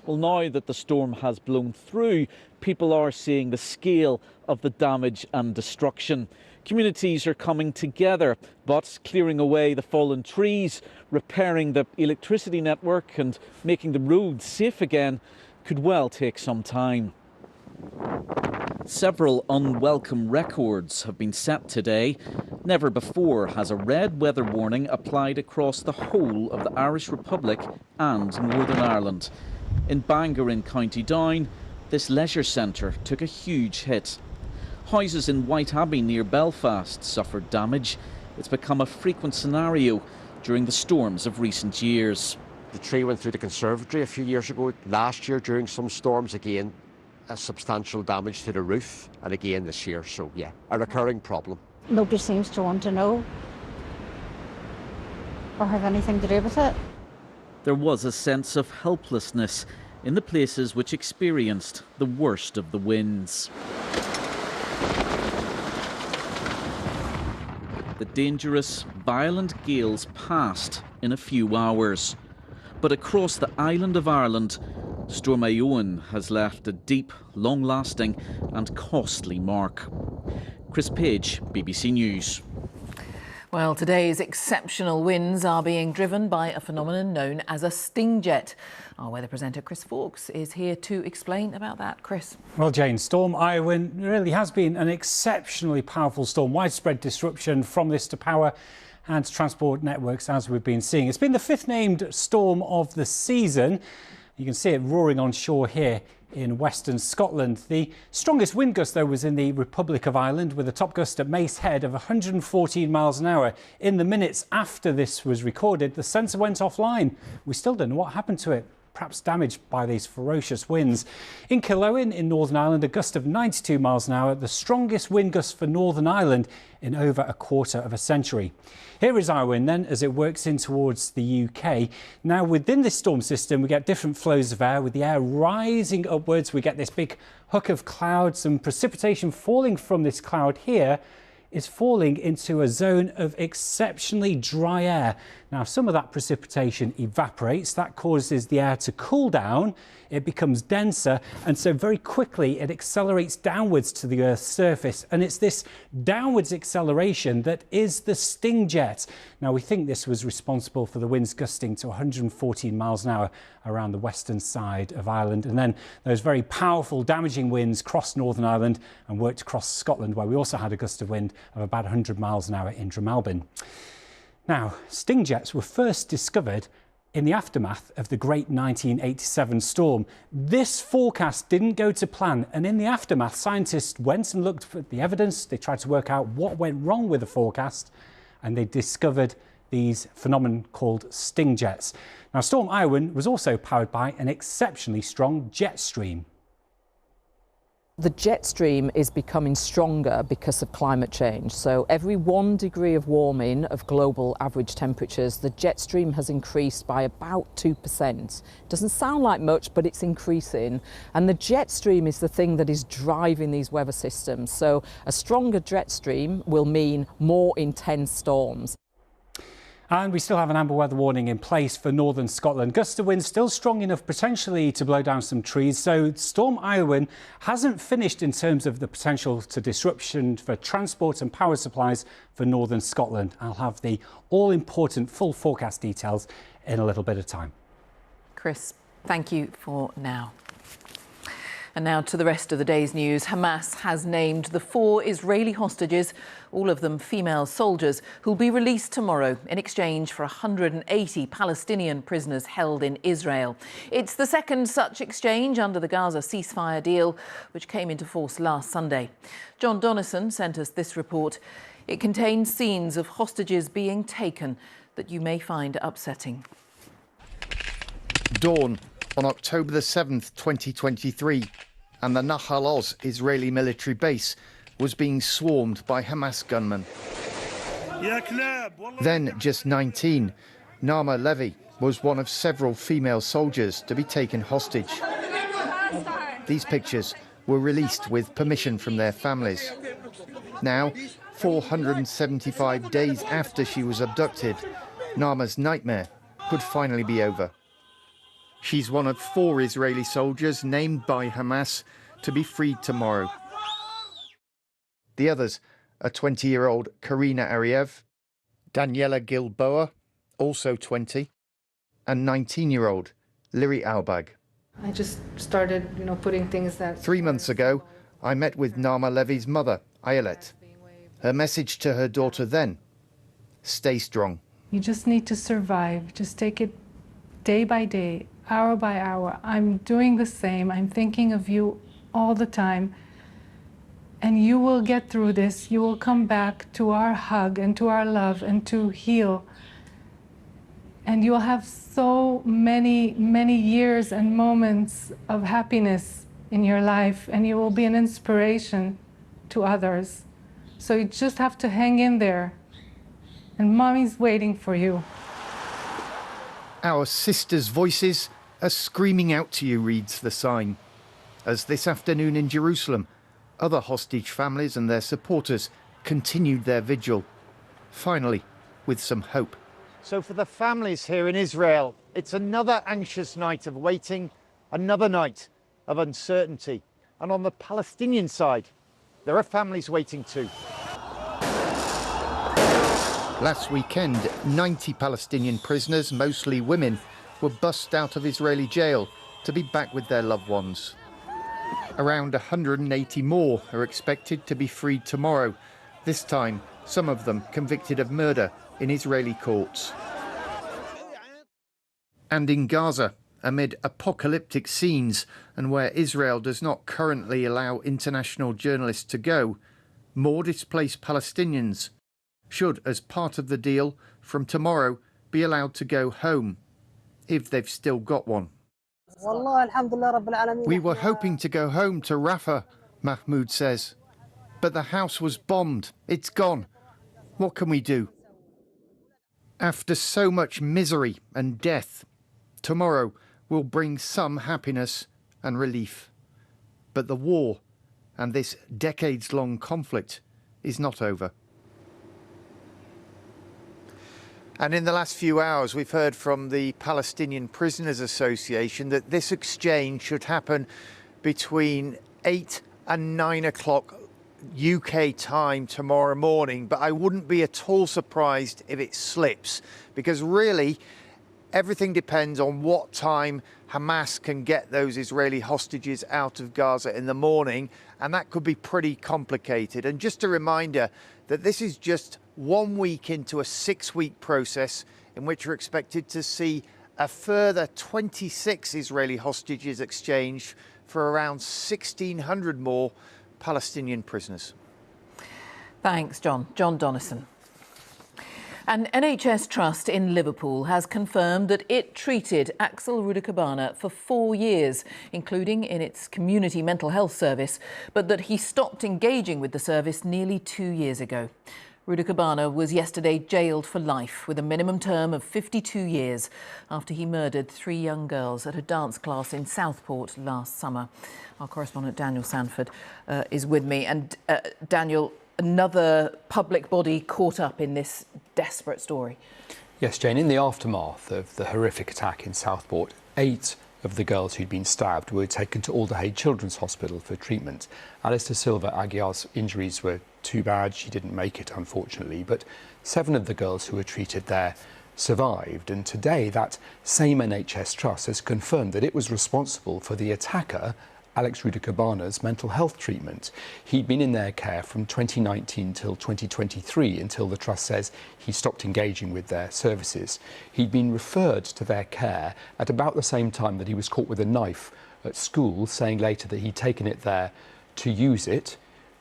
Well, now that the storm has blown through, people are seeing the scale of the damage and destruction. Communities are coming together, but clearing away the fallen trees, repairing the electricity network and making the roads safe again could well take some time. Several unwelcome records have been set today. Never before has a red weather warning applied across the whole of the Irish Republic and Northern Ireland. In Bangor in County Down, this leisure centre took a huge hit. Houses in Whiteabbey near Belfast suffered damage. It's become a frequent scenario during the storms of recent years. The tree went through the conservatory a few years ago. Last year, during some storms again, substantial damage to the roof, and again this year. So yeah, a recurring problem. Nobody seems to want to know or have anything to do with it. There was a sense of helplessness in the places which experienced the worst of the winds. The dangerous, violent gales passed in a few hours. But across the island of Ireland, Storm Éowyn has left a deep, long-lasting and costly mark. Chris Page, BBC News. Well, today's exceptional winds are being driven by a phenomenon known as a sting jet. Our weather presenter Chris Fawkes is here to explain about that. Chris. Well, Jane, Storm Éowyn really has been an exceptionally powerful storm. Widespread disruption from this to power and transport networks, as we've been seeing. It's been the fifth named storm of the season. You can see it roaring on shore here in western Scotland. The strongest wind gust, though, was in the Republic of Ireland, with a top gust at Mace Head of 114 miles an hour. In the minutes after this was recorded, the sensor went offline. We still don't know what happened to it, perhaps damaged by these ferocious winds. In Killowen, in Northern Ireland, a gust of 92 miles an hour, the strongest wind gust for Northern Ireland in over a quarter of a century. Here is Éowyn then, as it works in towards the UK. Now, within this storm system, we get different flows of air. With the air rising upwards, we get this big hook of clouds, and precipitation falling from this cloud here is falling into a zone of exceptionally dry air. Now, some of that precipitation evaporates. That causes the air to cool down. It becomes denser, and so very quickly it accelerates downwards to the Earth's surface. And it's this downwards acceleration that is the sting jet. Now, we think this was responsible for the winds gusting to 114 miles an hour around the western side of Ireland. And then those very powerful, damaging winds crossed Northern Ireland and worked across Scotland, where we also had a gust of wind of about 100 miles an hour in Drumalbin. Now, sting jets were first discovered in the aftermath of the great 1987 storm. This forecast didn't go to plan, and in the aftermath, scientists went and looked at the evidence. They tried to work out what went wrong with the forecast, and they discovered these phenomenon called sting jets. Now, Storm Éowyn was also powered by an exceptionally strong jet stream. The jet stream is becoming stronger because of climate change. So every 1 degree of warming of global average temperatures, the jet stream has increased by about 2%. Doesn't sound like much, but it's increasing. And the jet stream is the thing that is driving these weather systems. So a stronger jet stream will mean more intense storms. And we still have an amber weather warning in place for northern Scotland. Gusts of wind still strong enough potentially to blow down some trees. So Storm Éowyn hasn't finished in terms of the potential to disruption for transport and power supplies for northern Scotland. I'll have the all-important full forecast details in a little bit of time. Chris, thank you for now. And now to the rest of the day's news. Hamas has named the 4 Israeli hostages, all of them female soldiers, who'll be released tomorrow in exchange for 180 Palestinian prisoners held in Israel. It's the second such exchange under the Gaza ceasefire deal, which came into force last Sunday. John Donnison sent us this report. It contains scenes of hostages being taken that you may find upsetting. Dawn on October the 7th, 2023, and the Nahal Oz Israeli military base was being swarmed by Hamas gunmen. Then, just 19, Naama Levy was one of several female soldiers to be taken hostage. These pictures were released with permission from their families. Now, 475 days after she was abducted, Naama's nightmare could finally be over. She's one of 4 Israeli soldiers named by Hamas to be freed tomorrow. The others are 20-year-old Karina Ariev, Daniela Gilboa, also 20, and 19-year-old Liri Albag. I just started, putting things that... 3 months ago, I met with Naama Levy's mother, Ayelet. Her message to her daughter then, stay strong. You just need to survive. Just take it day by day, hour by hour. I'm doing the same. I'm thinking of you all the time. And you will get through this. You will come back to our hug and to our love and to heal. And you will have so many, many years and moments of happiness in your life, and you will be an inspiration to others. So you just have to hang in there, and mommy's waiting for you. Our sisters' voices are screaming out to you, reads the sign. As this afternoon in Jerusalem, other hostage families and their supporters continued their vigil, finally with some hope. So for the families here in Israel, it's another anxious night of waiting, another night of uncertainty. And on the Palestinian side, there are families waiting too. Last weekend, 90 Palestinian prisoners, mostly women, were bussed out of Israeli jail to be back with their loved ones. Around 180 more are expected to be freed tomorrow, this time some of them convicted of murder in Israeli courts. And in Gaza, amid apocalyptic scenes and where Israel does not currently allow international journalists to go, more displaced Palestinians should, as part of the deal, from tomorrow be allowed to go home, if they've still got one. We were hoping to go home to Rafah, Mahmoud says, but the house was bombed. It's gone. What can we do? After so much misery and death, tomorrow will bring some happiness and relief. But the war and this decades-long conflict is not over. And in the last few hours, we've heard from the Palestinian Prisoners Association that this exchange should happen between 8 and 9 o'clock UK time tomorrow morning. But I wouldn't be at all surprised if it slips, because really everything depends on what time Hamas can get those Israeli hostages out of Gaza in the morning, and that could be pretty complicated. And just a reminder that this is just 1 week into a 6-week process in which we're expected to see a further 26 Israeli hostages exchanged for around 1,600 more Palestinian prisoners. Thanks, John. John Donnison. An NHS trust in Liverpool has confirmed that it treated Axel Rudakabana for 4 years, including in its community mental health service, but that he stopped engaging with the service nearly 2 years ago. Rudakabana was yesterday jailed for life with a minimum term of 52 years after he murdered 3 young girls at a dance class in Southport last summer. Our correspondent Daniel Sanford is with me. And Daniel, another public body caught up in this desperate story. Yes, Jane, in the aftermath of the horrific attack in Southport, 8 of the girls who'd been stabbed were taken to Alderhay Children's Hospital for treatment. Alistair Silva Aguiar's injuries were too bad. She didn't make it, unfortunately, but 7 of the girls who were treated there survived. And today, that same NHS trust has confirmed that it was responsible for the attacker, Alex Rudakabana's mental health treatment. He'd been in their care from 2019 till 2023, until the trust says he stopped engaging with their services. He'd been referred to their care at about the same time that he was caught with a knife at school, saying later that he'd taken it there to use it.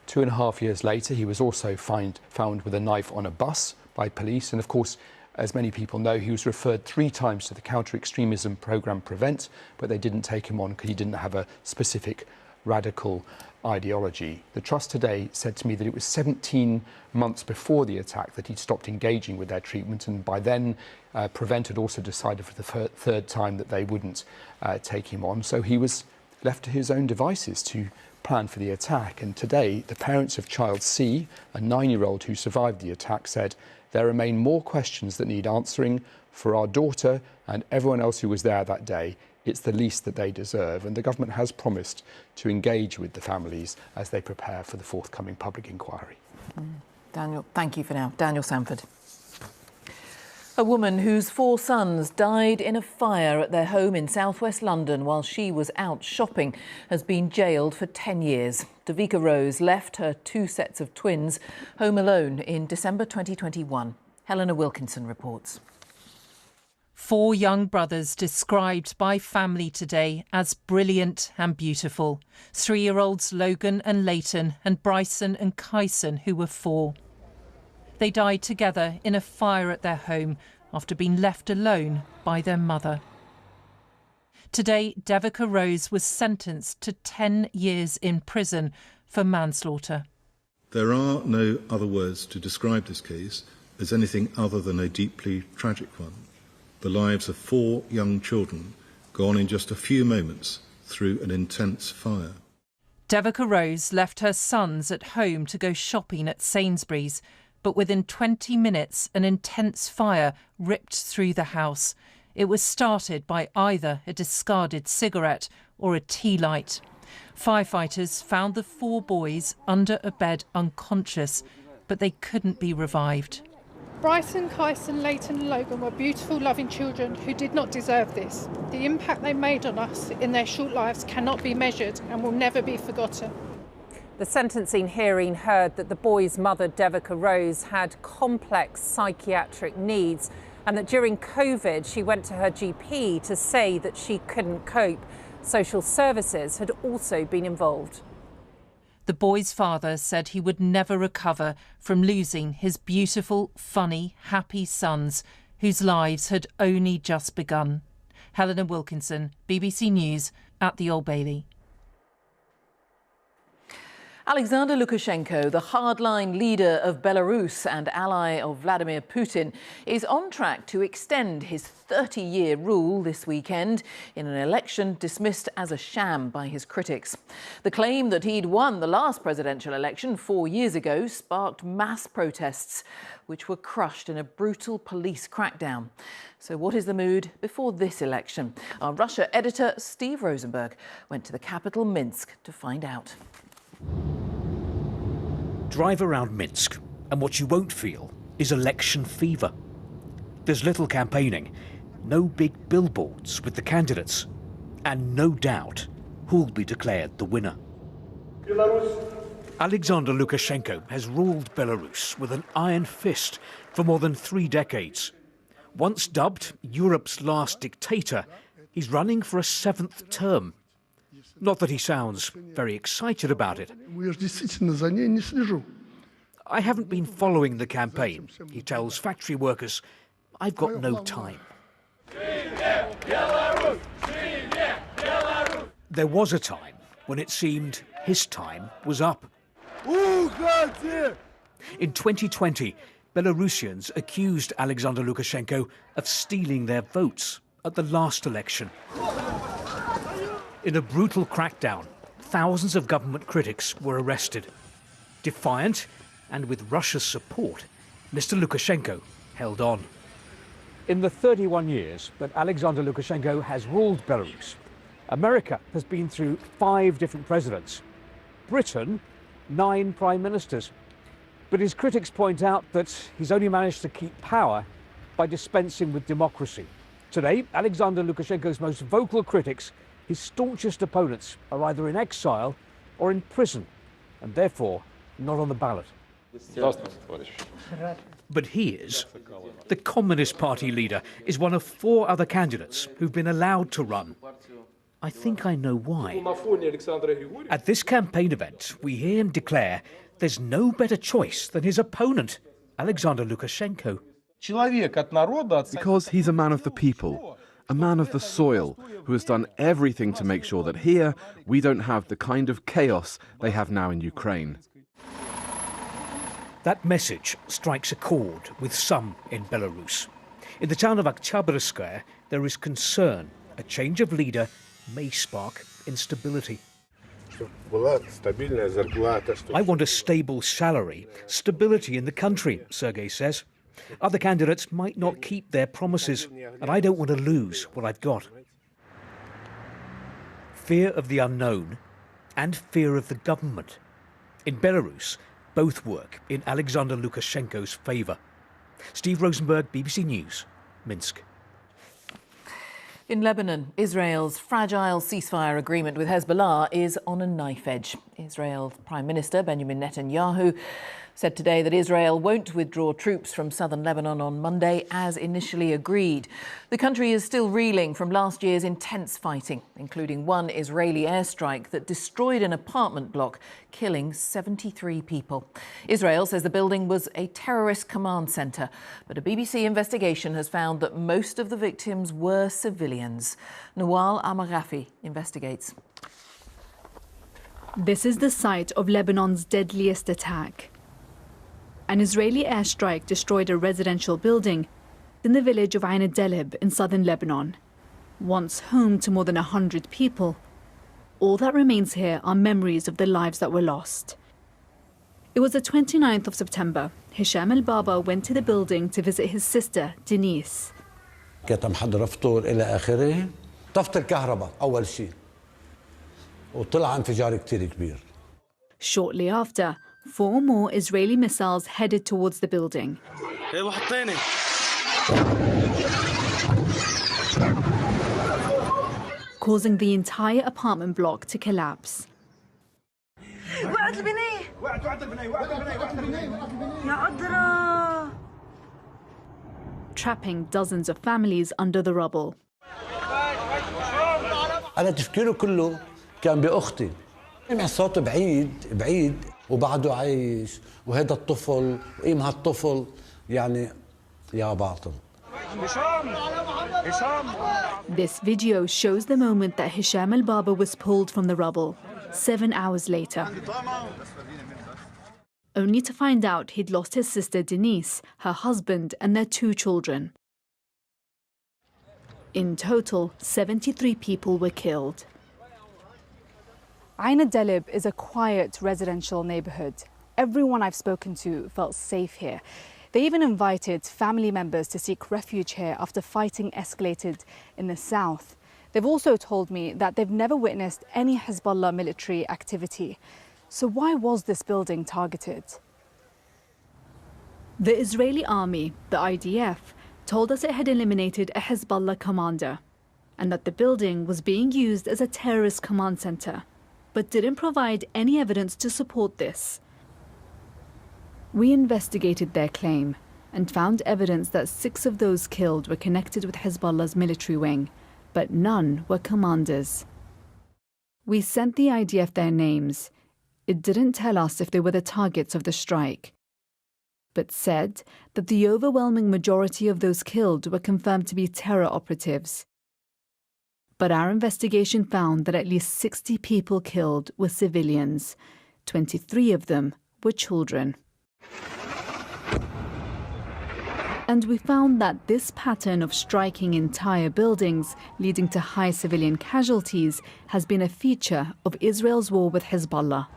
2.5 years later, he was also found with a knife on a bus by police. And of course, as many people know, he was referred 3 times to the counter-extremism programme Prevent, but they didn't take him on because he didn't have a specific radical ideology. The trust today said to me that it was 17 months before the attack that he'd stopped engaging with their treatment, and by then Prevent had also decided for the third time that they wouldn't take him on. So he was left to his own devices to plan for the attack. And today, the parents of child C, a 9-year-old who survived the attack, said there remain more questions that need answering for our daughter and everyone else who was there that day. It's the least that they deserve. And the government has promised to engage with the families as they prepare for the forthcoming public inquiry. Daniel, thank you for now. Daniel Sanford. A woman whose 4 sons died in a fire at their home in southwest London while she was out shopping has been jailed for 10 years. Davika Rose left her 2 sets of twins home alone in December 2021. Helena Wilkinson reports. 4 young brothers described by family today as brilliant and beautiful. 3-year-olds Logan and Leighton and Bryson and Kyson, who were 4. They died together in a fire at their home after being left alone by their mother. Today, Devika Rose was sentenced to 10 years in prison for manslaughter. There are no other words to describe this case as anything other than a deeply tragic one. The lives of 4 young children gone in just a few moments through an intense fire. Devika Rose left her sons at home to go shopping at Sainsbury's, but within 20 minutes an intense fire ripped through the house. It was started by either a discarded cigarette or a tea light. Firefighters found the 4 boys under a bed unconscious, but they couldn't be revived. Bryson, Kyson, Leighton and Logan were beautiful, loving children who did not deserve this. The impact they made on us in their short lives cannot be measured and will never be forgotten. The sentencing hearing heard that the boy's mother, Devika Rose, had complex psychiatric needs and that during COVID she went to her GP to say that she couldn't cope. Social services had also been involved. The boy's father said he would never recover from losing his beautiful, funny, happy sons, whose lives had only just begun. Helena Wilkinson, BBC News, at the Old Bailey. Alexander Lukashenko, the hardline leader of Belarus and ally of Vladimir Putin, is on track to extend his 30-year rule this weekend in an election dismissed as a sham by his critics. The claim that he'd won the last presidential election 4 years ago sparked mass protests, which were crushed in a brutal police crackdown. So what is the mood before this election? Our Russia editor, Steve Rosenberg, went to the capital, Minsk, to find out. Drive around Minsk, and what you won't feel is election fever. There's little campaigning, no big billboards with the candidates, and no doubt who'll be declared the winner. Alexander Lukashenko has ruled Belarus with an iron fist for more than 3 decades. Once dubbed Europe's last dictator, he's running for a 7th term. Not that he sounds very excited about it. I haven't been following the campaign, he tells factory workers. I've got no time. There was a time when it seemed his time was up. In 2020, Belarusians accused Alexander Lukashenko of stealing their votes at the last election. In a brutal crackdown, thousands of government critics were arrested. Defiant, and with Russia's support, Mr. Lukashenko held on. In the 31 years that Alexander Lukashenko has ruled Belarus, America has been through 5 different presidents. Britain, 9 prime ministers. But his critics point out that he's only managed to keep power by dispensing with democracy. Today, Alexander Lukashenko's most vocal critics, his staunchest opponents, are either in exile or in prison, and therefore not on the ballot. But he is. The Communist Party leader is one of 4 other candidates who've been allowed to run. I think I know why. At this campaign event, we hear him declare there's no better choice than his opponent, Alexander Lukashenko. Because he's a man of the people, a man of the soil, who has done everything to make sure that here we don't have the kind of chaos they have now in Ukraine. That message strikes a chord with some in Belarus. In the town of Oktyabrskaya, there is concern a change of leader may spark instability. I want a stable salary, stability in the country, Sergei says. Other candidates might not keep their promises, and I don't want to lose what I've got. Fear of the unknown and fear of the government. In Belarus, both work in Alexander Lukashenko's favour. Steve Rosenberg, BBC News, Minsk. In Lebanon, Israel's fragile ceasefire agreement with Hezbollah is on a knife edge. Israel Prime Minister Benjamin Netanyahu said today that Israel won't withdraw troops from southern Lebanon on Monday as initially agreed. The country is still reeling from last year's intense fighting, including one Israeli airstrike that destroyed an apartment block, killing 73 people. Israel says the building was a terrorist command centre, but a BBC investigation has found that most of the victims were civilians. Nawal Amarafi investigates. This is the site of Lebanon's deadliest attack. An Israeli airstrike destroyed a residential building in the village of Ain al-Delib in southern Lebanon. Once home to more than 100 people, all that remains here are memories of the lives that were lost. It was the 29th of September. Hisham al-Baba went to the building to visit his sister, Denise. كنت محضر فطور إلى آخره طفت الكهرباء أول شيء وطلع انفجار كتير كبير. Shortly after, 4 more Israeli missiles headed towards the building. Causing the entire apartment block to collapse. Trapping dozens of families under the rubble. أنا تفكيره كله كان بأختي. سمع صوت بعيد وبعده عايش وهذا الطفل وقيم هالطفل يعني يا باطل. This video shows the moment that Hisham al-Baba was pulled from the rubble 7 hours later, only to find out he'd lost his sister Denise, her husband and their 2 children. In total, 73 people were killed. Ain al-Delib is a quiet residential neighbourhood. Everyone I've spoken to felt safe here. They even invited family members to seek refuge here after fighting escalated in the south. They've also told me that they've never witnessed any Hezbollah military activity. So why was this building targeted? The Israeli army, the IDF, told us it had eliminated a Hezbollah commander and that the building was being used as a terrorist command center, but didn't provide any evidence to support this. We investigated their claim and found evidence that 6 of those killed were connected with Hezbollah's military wing, but none were commanders. We sent the IDF their names. It didn't tell us if they were the targets of the strike, but said that the overwhelming majority of those killed were confirmed to be terror operatives. But our investigation found that at least 60 people killed were civilians. 23 of them were children. And we found that this pattern of striking entire buildings, leading to high civilian casualties, has been a feature of Israel's war with Hezbollah.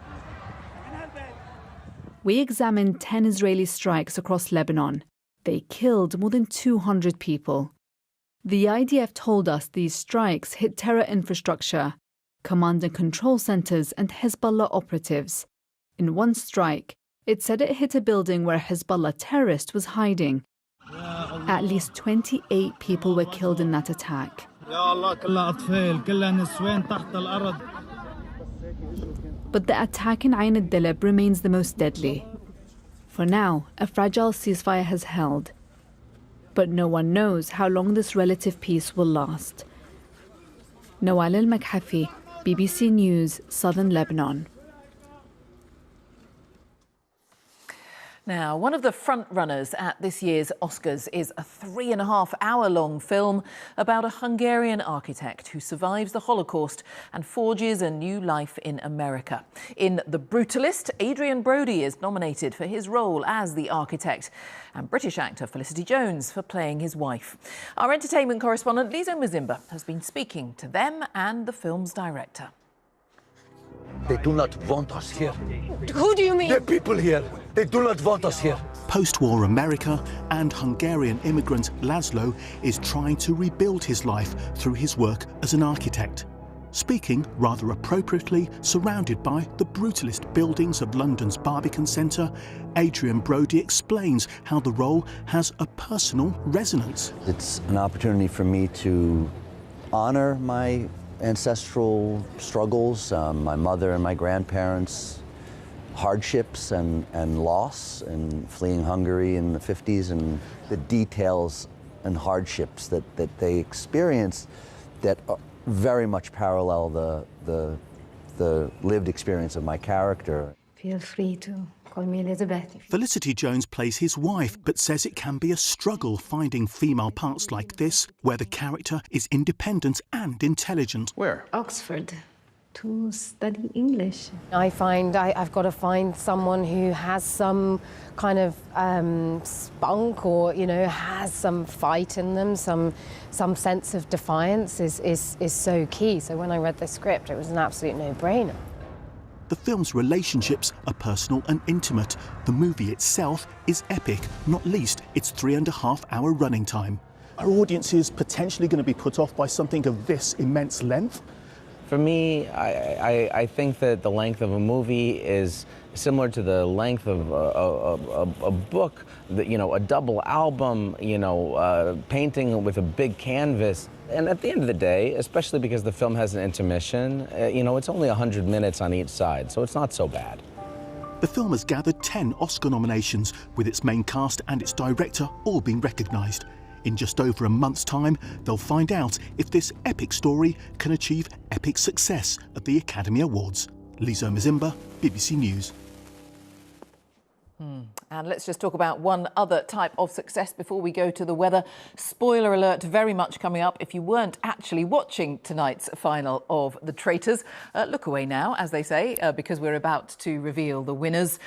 We examined 10 Israeli strikes across Lebanon. They killed more than 200 people. The IDF told us these strikes hit terror infrastructure, command and control centers, and Hezbollah operatives. In one strike, it said it hit a building where a Hezbollah terrorist was hiding. At least 28 people were killed in that attack. But the attack in Ain al-Delib remains the most deadly. For now, a fragile ceasefire has held, but no one knows how long this relative peace will last. Nawal al-Makhafi, BBC News, Southern Lebanon. Now, one of the front-runners at this year's Oscars is a 3.5-hour-long film about a Hungarian architect who survives the Holocaust and forges a new life in America. In The Brutalist, Adrian Brody is nominated for his role as the architect, and British actor Felicity Jones for playing his wife. Our entertainment correspondent Lizo Mazimba has been speaking to them and the film's director. They do not want us here. Who do you mean? The people here. They do not want us here. Post-war America and Hungarian immigrant Laszlo is trying to rebuild his life through his work as an architect. Speaking rather appropriately, surrounded by the brutalist buildings of London's Barbican Centre, Adrian Brody explains how the role has a personal resonance. It's an opportunity for me to honor my ancestral struggles, my mother and my grandparents, hardships and loss and fleeing Hungary in the 50s, and the details and hardships that they experienced that very much parallel the lived experience of my character. Feel free to call me Elizabeth. Felicity Jones plays his wife, but says it can be a struggle finding female parts like this, where the character is independent and intelligent. Where? Oxford, to study English. I find I've got to find someone who has some kind of spunk, or has some fight in them, some sense of defiance is so key. So when I read the script, it was an absolute no-brainer. The film's relationships are personal and intimate. The movie itself is epic, not least its 3.5-hour running time. Are audiences potentially going to be put off by something of this immense length? For me, I think that the length of a movie is similar to the length of a book, a double album, painting with a big canvas. And at the end of the day, especially because the film has an intermission, it's only 100 minutes on each side, so it's not so bad. The film has gathered 10 Oscar nominations, with its main cast and its director all being recognised. In just over a month's time, they'll find out if this epic story can achieve epic success at the Academy Awards. Lizo Mazimba, BBC News. And let's just talk about one other type of success before we go to the weather. Spoiler alert, very much coming up. If you weren't actually watching tonight's final of The Traitors, look away now, as they say, because we're about to reveal the winners.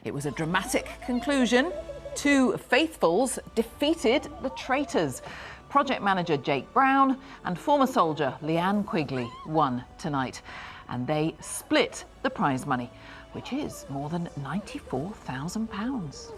It was a dramatic conclusion. 2 faithfuls defeated the traitors. Project manager Jake Brown and former soldier Leanne Quigley won tonight. And they split the prize money, which is more than £94,000.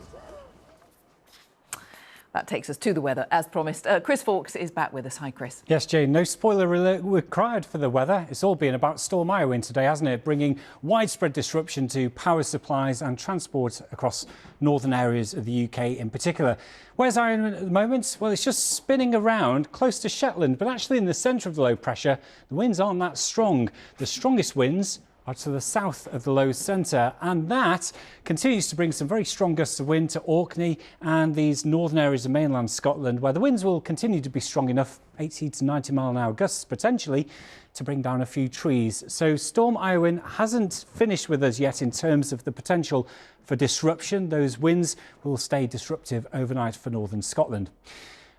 That takes us to the weather, as promised. Chris Fawkes is back with us. Hi, Chris. Yes, Jane, no spoiler required for the weather. It's all been about Storm Iowyn today, hasn't it? Bringing widespread disruption to power supplies and transport across northern areas of the UK in particular. Where's Iowyn at the moment? Well, it's just spinning around close to Shetland, but actually in the centre of the low pressure, the winds aren't that strong. The strongest winds are to the south of the low centre, and that continues to bring some very strong gusts of wind to Orkney and these northern areas of mainland Scotland, where the winds will continue to be strong enough, 80 to 90 mile an hour gusts potentially, to bring down a few trees. So Storm Iowyn hasn't finished with us yet in terms of the potential for disruption. Those winds will stay disruptive overnight for northern Scotland.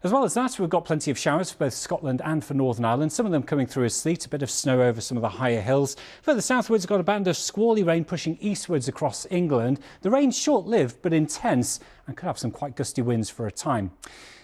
As well as that, we've got plenty of showers for both Scotland and for Northern Ireland, some of them coming through as sleet, a bit of snow over some of the higher hills. Further southwards, we've got a band of squally rain pushing eastwards across England. The rain's short-lived but intense and could have some quite gusty winds for a time.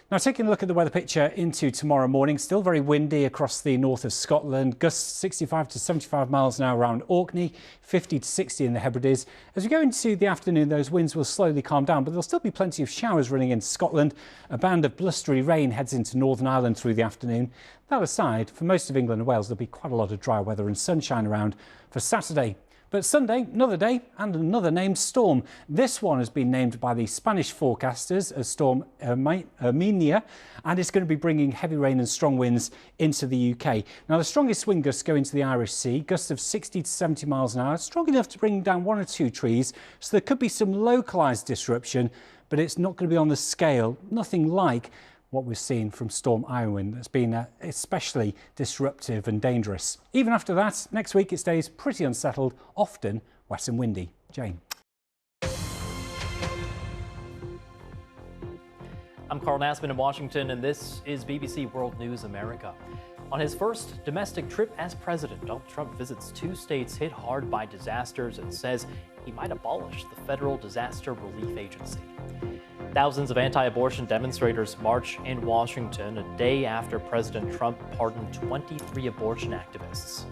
Now, taking a look at the weather picture into tomorrow morning, still very windy across the north of Scotland. Gusts 65 to 75 miles an hour around Orkney, 50 to 60 in the Hebrides. As we go into the afternoon, those winds will slowly calm down, but there'll still be plenty of showers running into Scotland. A band of blustery rain heads into Northern Ireland through the afternoon. That aside, for most of England and Wales, there'll be quite a lot of dry weather and sunshine around for Saturday. But Sunday, another day and another named storm. This one has been named by the Spanish forecasters as Storm Herminia, and it's going to be bringing heavy rain and strong winds into the UK. Now, the strongest wind gusts go into the Irish Sea, gusts of 60 to 70 miles an hour, strong enough to bring down 1 or 2 trees. So there could be some localised disruption, but it's not going to be on the scale, nothing like what we've seen from Storm Iowyn. That's been especially disruptive and dangerous. Even after that, next week it stays pretty unsettled, often wet and windy. Jane. I'm Carl Nasman in Washington, and this is BBC World News America. On his first domestic trip as president, Donald Trump visits 2 states hit hard by disasters and says he might abolish the Federal Disaster Relief Agency. Thousands of anti-abortion demonstrators march in Washington a day after President Trump pardoned 23 abortion activists.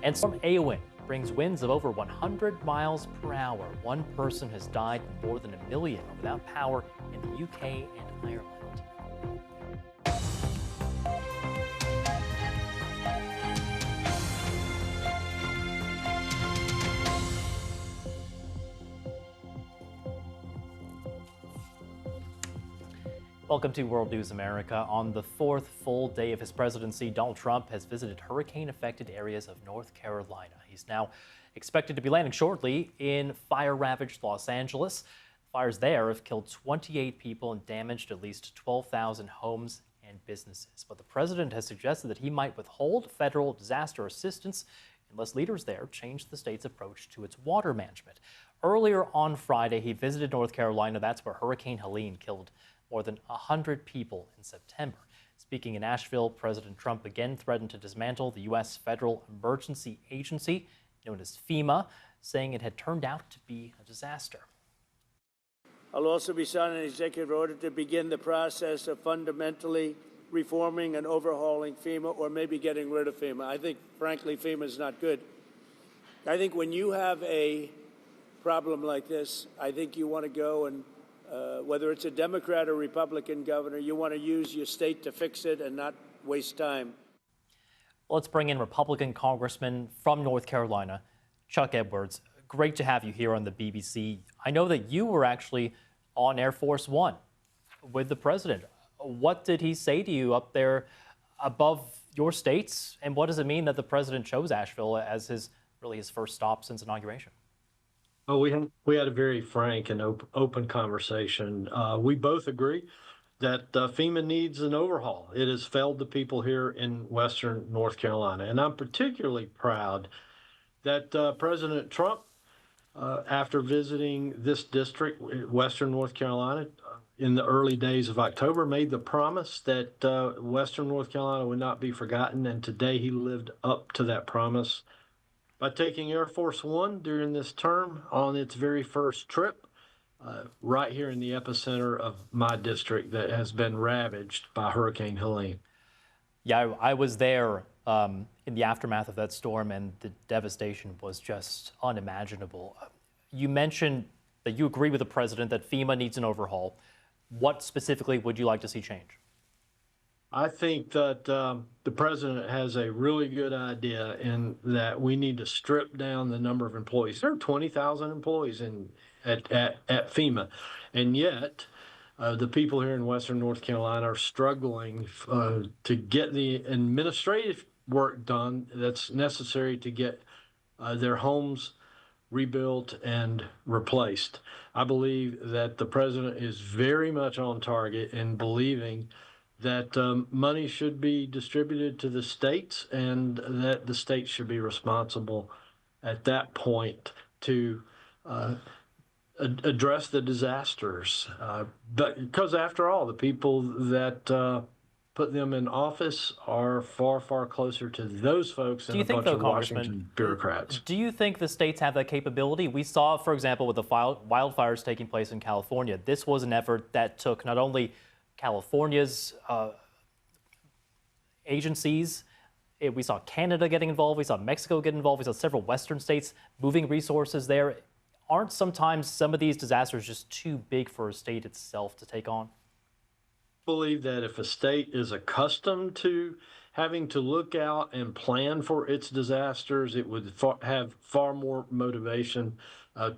And Storm Iowyn brings winds of over 100 miles per hour. 1 person has died and more than 1 million are without power in the UK and Ireland. Well, Welcome to World News America. On the fourth full day of his presidency, Donald Trump has visited hurricane-affected areas of North Carolina. He's now expected to be landing shortly in fire-ravaged Los Angeles. Fires there have killed 28 people and damaged at least 12,000 homes and businesses. But the president has suggested that he might withhold federal disaster assistance unless leaders there change the state's approach to its water management. Earlier on Friday, he visited North Carolina. That's where Hurricane Helene killed more than 100 people in September. Speaking in Nashville, President Trump again threatened to dismantle the U.S. Federal Emergency Agency, known as FEMA, saying it had turned out to be a disaster. I'll also be signing an executive order to begin the process of fundamentally reforming and overhauling FEMA, or maybe getting rid of FEMA. I think, frankly, FEMA is not good. I think when you have a problem like this, I think you want to go and whether it's a Democrat or Republican governor, you want to use your state to fix it and not waste time. Let's bring in Republican Congressman from North Carolina, Chuck Edwards. Great to have you here on the BBC. I know that you were actually on Air Force One with the president. What did he say to you up there above your states? And what does it mean that the president chose Asheville as his first stop since inauguration? Oh, we had a very frank and open conversation. We both agree that FEMA needs an overhaul. It has failed the people here in Western North Carolina. And I'm particularly proud that President Trump, after visiting this district, Western North Carolina, in the early days of October, made the promise that Western North Carolina would not be forgotten. And today he lived up to that promise by taking Air Force One during this term on its very first trip, right here in the epicenter of my district that has been ravaged by Hurricane Helene. Yeah, I was there in the aftermath of that storm, and the devastation was just unimaginable. You mentioned that you agree with the president that FEMA needs an overhaul. What specifically would you like to see change? I think that the president has a really good idea in that we need to strip down the number of employees. There are 20,000 employees at FEMA, and yet the people here in Western North Carolina are struggling to get the administrative work done that's necessary to get their homes rebuilt and replaced. I believe that the president is very much on target in believing that money should be distributed to the states and that the states should be responsible at that point to address the disasters. But because after all, the people that put them in office are far, far closer to those folks than a bunch of Washington bureaucrats. Do you think the states have that capability? We saw, for example, with the wildfires taking place in California, this was an effort that took not only California's agencies, we saw Canada getting involved, we saw Mexico get involved, we saw several Western states moving resources there. Aren't sometimes some of these disasters just too big for a state itself to take on? I believe that if a state is accustomed to having to look out and plan for its disasters, it would have far more motivation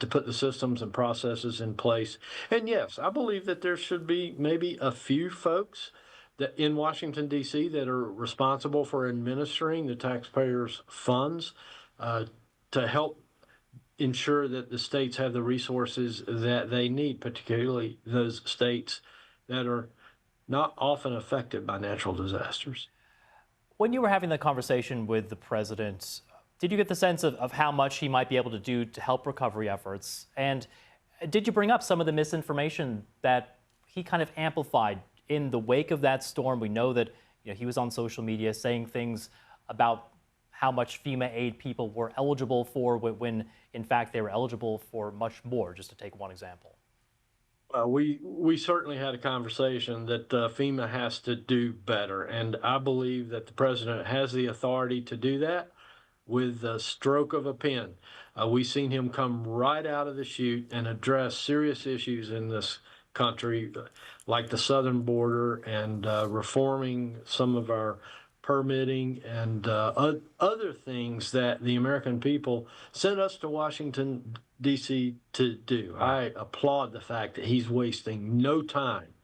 to put the systems and processes in place. And yes, I believe that there should be maybe a few folks that in Washington, D.C. that are responsible for administering the taxpayers' funds to help ensure that the states have the resources that they need, particularly those states that are not often affected by natural disasters. When you were having the conversation with the president, did you get the sense of how much he might be able to do to help recovery efforts? And did you bring up some of the misinformation that he kind of amplified in the wake of that storm? We know that he was on social media saying things about how much FEMA aid people were eligible for when in fact they were eligible for much more, just to take one example. We certainly had a conversation that FEMA has to do better, and I believe that the president has the authority to do that with the stroke of a pen. We've seen him come right out of the chute and address serious issues in this country, like the southern border and reforming some of our permitting and other things that the American people sent us to Washington, D.C. to do. I applaud the fact that he's wasting no time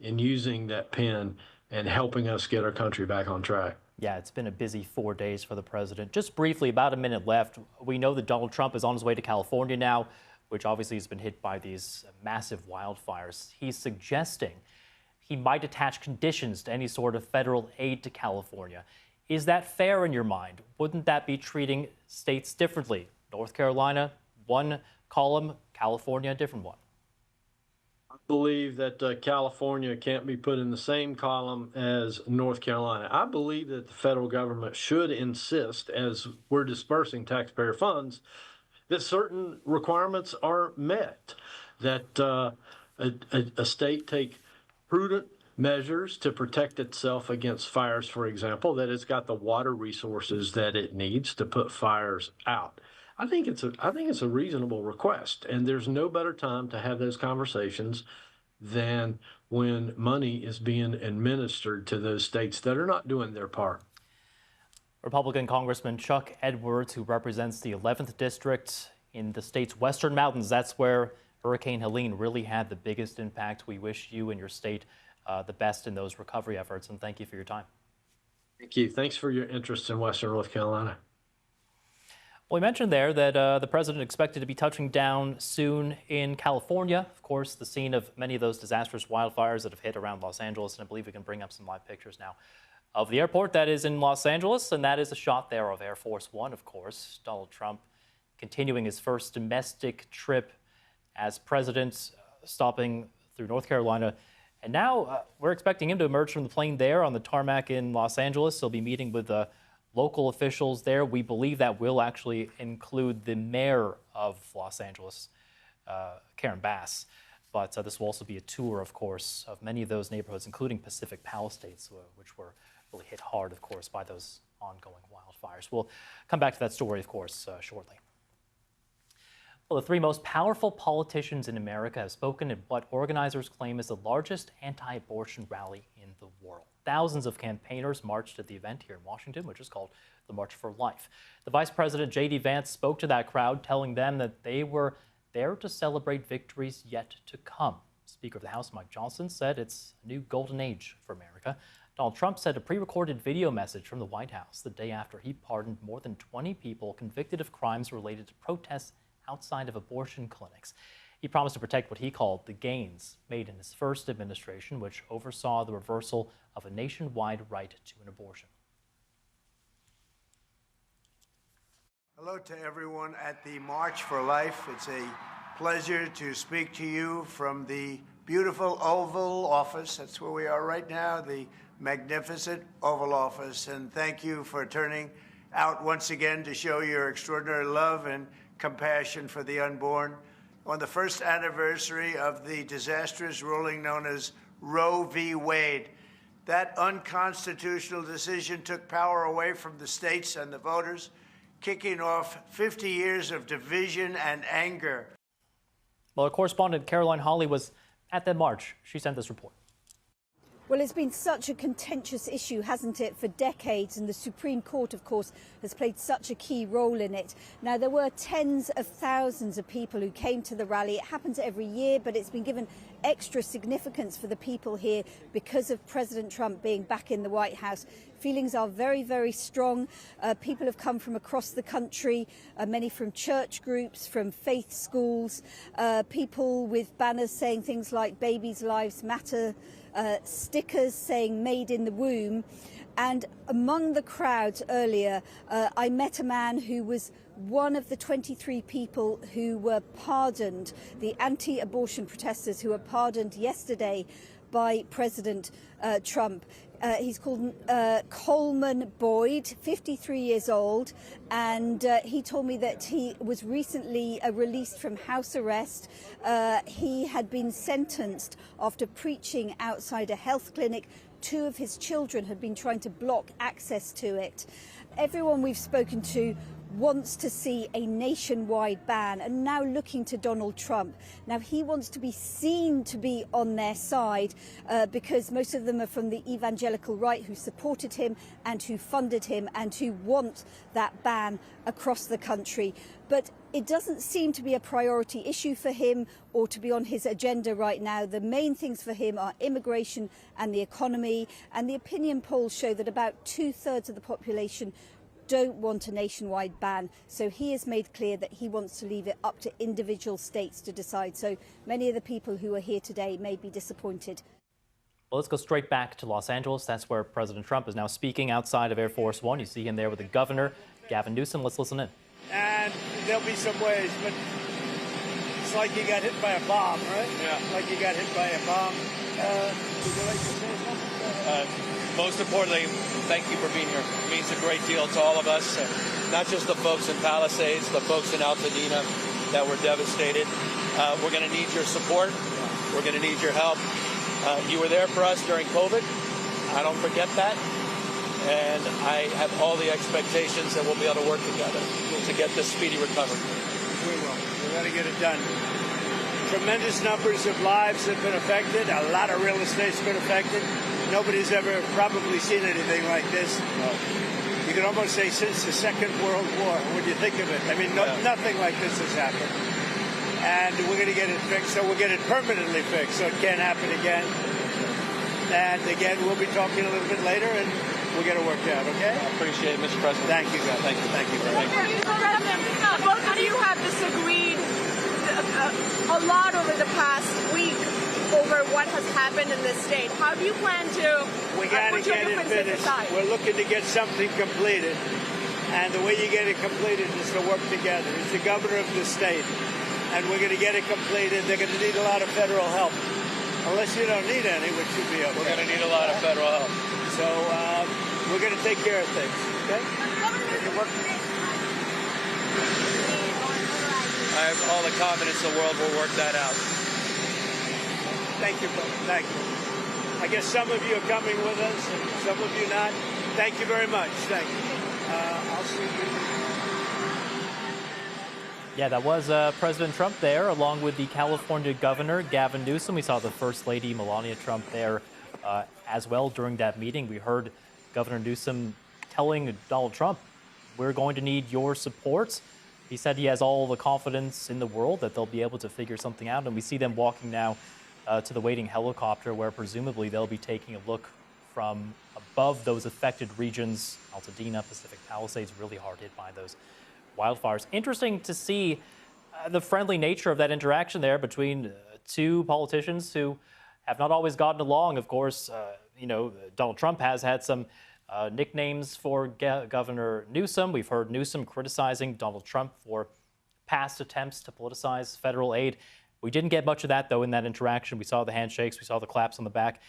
in using that pen and helping us get our country back on track. Yeah, it's been a busy 4 days for the president. Just briefly, about a minute left. We know that Donald Trump is on his way to California now, which obviously has been hit by these massive wildfires. He's suggesting he might attach conditions to any sort of federal aid to California. Is that fair in your mind? Wouldn't that be treating states differently? North Carolina, one column, California, a different one. I believe that California can't be put in the same column as North Carolina. I believe that the federal government should insist, as we're dispersing taxpayer funds, that certain requirements are met, that a state take prudent measures to protect itself against fires, for example, that it's got the water resources that it needs to put fires out. I think it's a reasonable request, and there's no better time to have those conversations than when money is being administered to those states that are not doing their part. Republican Congressman Chuck Edwards, who represents the 11th district in the state's western mountains, that's where Hurricane Helene really had the biggest impact. We wish you and your state the best in those recovery efforts, and thank you for your time. Thank you. Thanks for your interest in Western North Carolina. Well, we mentioned there that the president expected to be touching down soon in California. Of course, the scene of many of those disastrous wildfires that have hit around Los Angeles, and I believe we can bring up some live pictures now of the airport that is in Los Angeles, and that is a shot there of Air Force One, of course. Donald Trump continuing his first domestic trip as president, stopping through North Carolina. And now we're expecting him to emerge from the plane there on the tarmac in Los Angeles. He'll be meeting with local officials there. We believe that will actually include the mayor of Los Angeles, Karen Bass. But this will also be a tour, of course, of many of those neighborhoods, including Pacific Palisades, which were really hit hard, of course, by those ongoing wildfires. We'll come back to that story, of course, shortly. Well, the three most powerful politicians in America have spoken at what organizers claim is the largest anti-abortion rally in the world. Thousands of campaigners marched at the event here in Washington, which is called the March for Life. The Vice President, J.D. Vance, spoke to that crowd, telling them that they were there to celebrate victories yet to come. Speaker of the House, Mike Johnson, said it's a new golden age for America. Donald Trump sent a pre-recorded video message from the White House the day after he pardoned more than 20 people convicted of crimes related to protests outside of abortion clinics. He promised to protect what he called the gains made in his first administration, which oversaw the reversal of a nationwide right to an abortion. Hello to everyone at the March for Life. It's a pleasure to speak to you from the beautiful Oval Office. That's where we are right now, the magnificent Oval Office. And thank you for turning out once again to show your extraordinary love and compassion for the unborn. On the first anniversary of the disastrous ruling known as Roe v. Wade, that unconstitutional decision took power away from the states and the voters, kicking off 50 years of division and anger. Well, our correspondent Caroline Hawley was at that march. She sent this report. Well, it's been such a contentious issue, hasn't it, for decades, and the Supreme Court, of course, has played such a key role in it. Now, there were tens of thousands of people who came to the rally. It happens every year, but it's been given extra significance for the people here because of President Trump being back in the White House. Feelings are very, very strong. People have come from across the country, many from church groups, from faith schools, people with banners saying things like "Babies' Lives Matter," stickers saying "Made in the Womb." And among the crowd earlier, I met a man who was one of the 23 people who were pardoned, the anti-abortion protesters who were pardoned yesterday by President Trump. He's called Coleman Boyd, 53 years old, and he told me that he was recently released from house arrest. He had been sentenced after preaching outside a health clinic. 2 of his children had been trying to block access to it. Everyone we've spoken to wants to see a nationwide ban and now looking to Donald Trump. Now, he wants to be seen to be on their side because most of them are from the evangelical right who supported him and who funded him and who want that ban across the country. But it doesn't seem to be a priority issue for him or to be on his agenda right now. The main things for him are immigration and the economy, and the opinion polls show that about 2/3 of the population don't want a nationwide ban. So he has made clear that he wants to leave it up to individual states to decide. So many of the people who are here today may be disappointed. Well, let's go straight back to Los Angeles. That's where President Trump is now speaking outside of Air Force One. You see him there with the governor, Gavin Newsom. Let's listen in. And there'll be some ways, but it's like you got hit by a bomb, right? Yeah. Like you got hit by a bomb. Would you like to say something? Most importantly, thank you for being here. It means a great deal to all of us, not just the folks in Palisades, the folks in Altadena that were devastated. We're going to need your support. We're going to need your help. You were there for us during COVID. I don't forget that. And I have all the expectations that we'll be able to work together to get this speedy recovery. We will. We're going to get it done. Tremendous numbers of lives have been affected. A lot of real estate's been affected. Nobody's ever probably seen anything like this. You can almost say since the Second World War, when you think of it. I mean, nothing like this has happened. And we're going to get it fixed, so we'll get it permanently fixed, so it can't happen again. And again, we'll be talking a little bit later, and we'll get it worked out, okay? I appreciate it, Mr. President. Thank you, guys. Thank you. Thank you very much. Both of you have disagreed a lot over the past week over what has happened in this state. How do you plan to We got to put your get it differences finished. aside? We're looking to get something completed. And the way you get it completed is to work together. He's the governor of the state. And we're going to get it completed. They're going to need a lot of federal help. Unless you don't need any, which should be okay. We're going to need a lot of federal help. So we're going to take care of things, okay? I have all the confidence in the world we'll work that out. Thank you, brother. Thank you. I guess some of you are coming with us, and some of you not. Thank you very much. Thank you. I'll see you. Yeah, that was President Trump there, along with the California governor, Gavin Newsom. We saw the First Lady, Melania Trump, there as well during that meeting. We heard Governor Newsom telling Donald Trump, we're going to need your support. He said he has all the confidence in the world that they'll be able to figure something out. And we see them walking now to the waiting helicopter, where presumably they'll be taking a look from above those affected regions, Altadena, Pacific Palisades, really hard hit by those wildfires. Interesting to see the friendly nature of that interaction there between two politicians who have not always gotten along. Of course, Donald Trump has had some nicknames for Governor Newsom. We've heard Newsom criticizing Donald Trump for past attempts to politicize federal aid. We didn't get much of that, though, in that interaction. We saw the handshakes, we saw the claps on the back,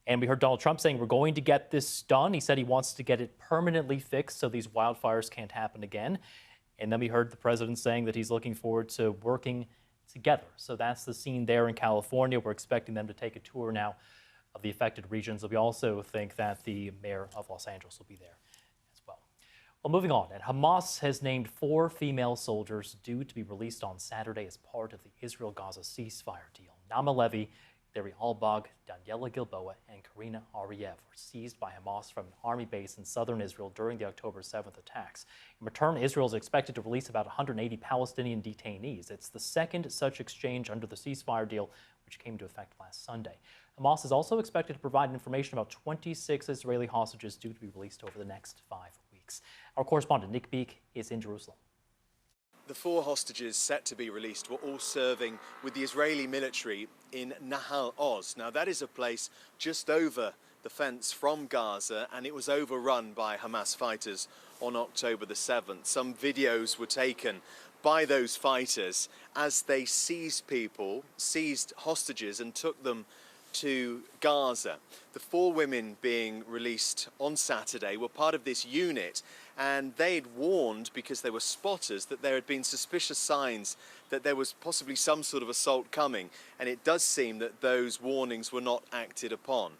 and we heard Donald Trump saying, we're going to get this done. He said he wants to get it permanently fixed so these wildfires can't happen again. And then we heard the president saying that he's looking forward to working together. So that's the scene there in California. We're expecting them to take a tour now of the affected regions. We also think that the mayor of Los Angeles will be there as well. Well, moving on, and Hamas has named 4 female soldiers due to be released on Saturday as part of the Israel-Gaza ceasefire deal. Nama Levy, Larry Albag, Daniela Gilboa, and Karina Ariev were seized by Hamas from an army base in southern Israel during the October 7th attacks. In return, Israel is expected to release about 180 Palestinian detainees. It's the second such exchange under the ceasefire deal, which came into effect last Sunday. Hamas is also expected to provide information about 26 Israeli hostages due to be released over the next 5 weeks. Our correspondent Nick Beek is in Jerusalem. The 4 hostages set to be released were all serving with the Israeli military in Nahal Oz. Now, that is a place just over the fence from Gaza, and it was overrun by Hamas fighters on October the 7th. Some videos were taken by those fighters as they seized hostages and took them to Gaza. The 4 women being released on Saturday were part of this unit, and they'd warned, because they were spotters, that there had been suspicious signs that there was possibly some sort of assault coming, and it does seem that those warnings were not acted upon.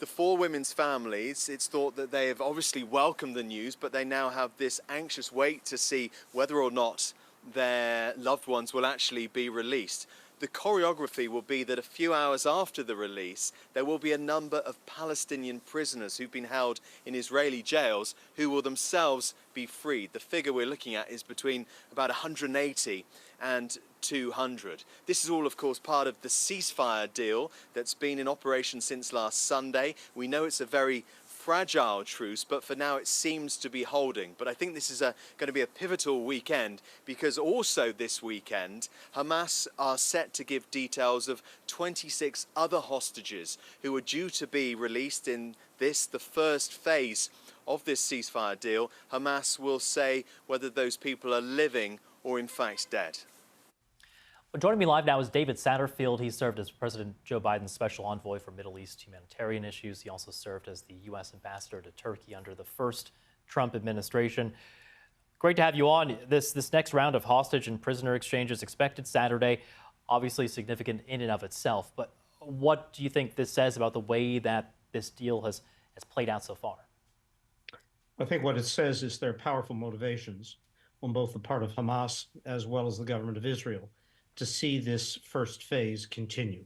The four women's families, it's thought that they have obviously welcomed the news, but they now have this anxious wait to see whether or not their loved ones will actually be released. The choreography will be that a few hours after the release, there will be a number of Palestinian prisoners who've been held in Israeli jails who will themselves be freed. The figure we're looking at is between about 180 and 200. This is all, of course, part of the ceasefire deal that's been in operation since last Sunday. We know it's a very fragile truce, but for now it seems to be holding. But I think this is going to be a pivotal weekend, because also this weekend Hamas are set to give details of 26 other hostages who are due to be released in this, the first phase of this ceasefire deal. Hamas will say whether those people are living or in fact dead. Joining me live now is David Satterfield. He served as President Joe Biden's special envoy for Middle East humanitarian issues. He also served as the U.S. ambassador to Turkey under the first Trump administration. Great to have you on. This next round of hostage and prisoner exchanges expected Saturday, obviously significant in and of itself. But what do you think this says about the way that this deal has played out so far? I think what it says is there are powerful motivations on both the part of Hamas as well as the government of Israel to see this first phase continue.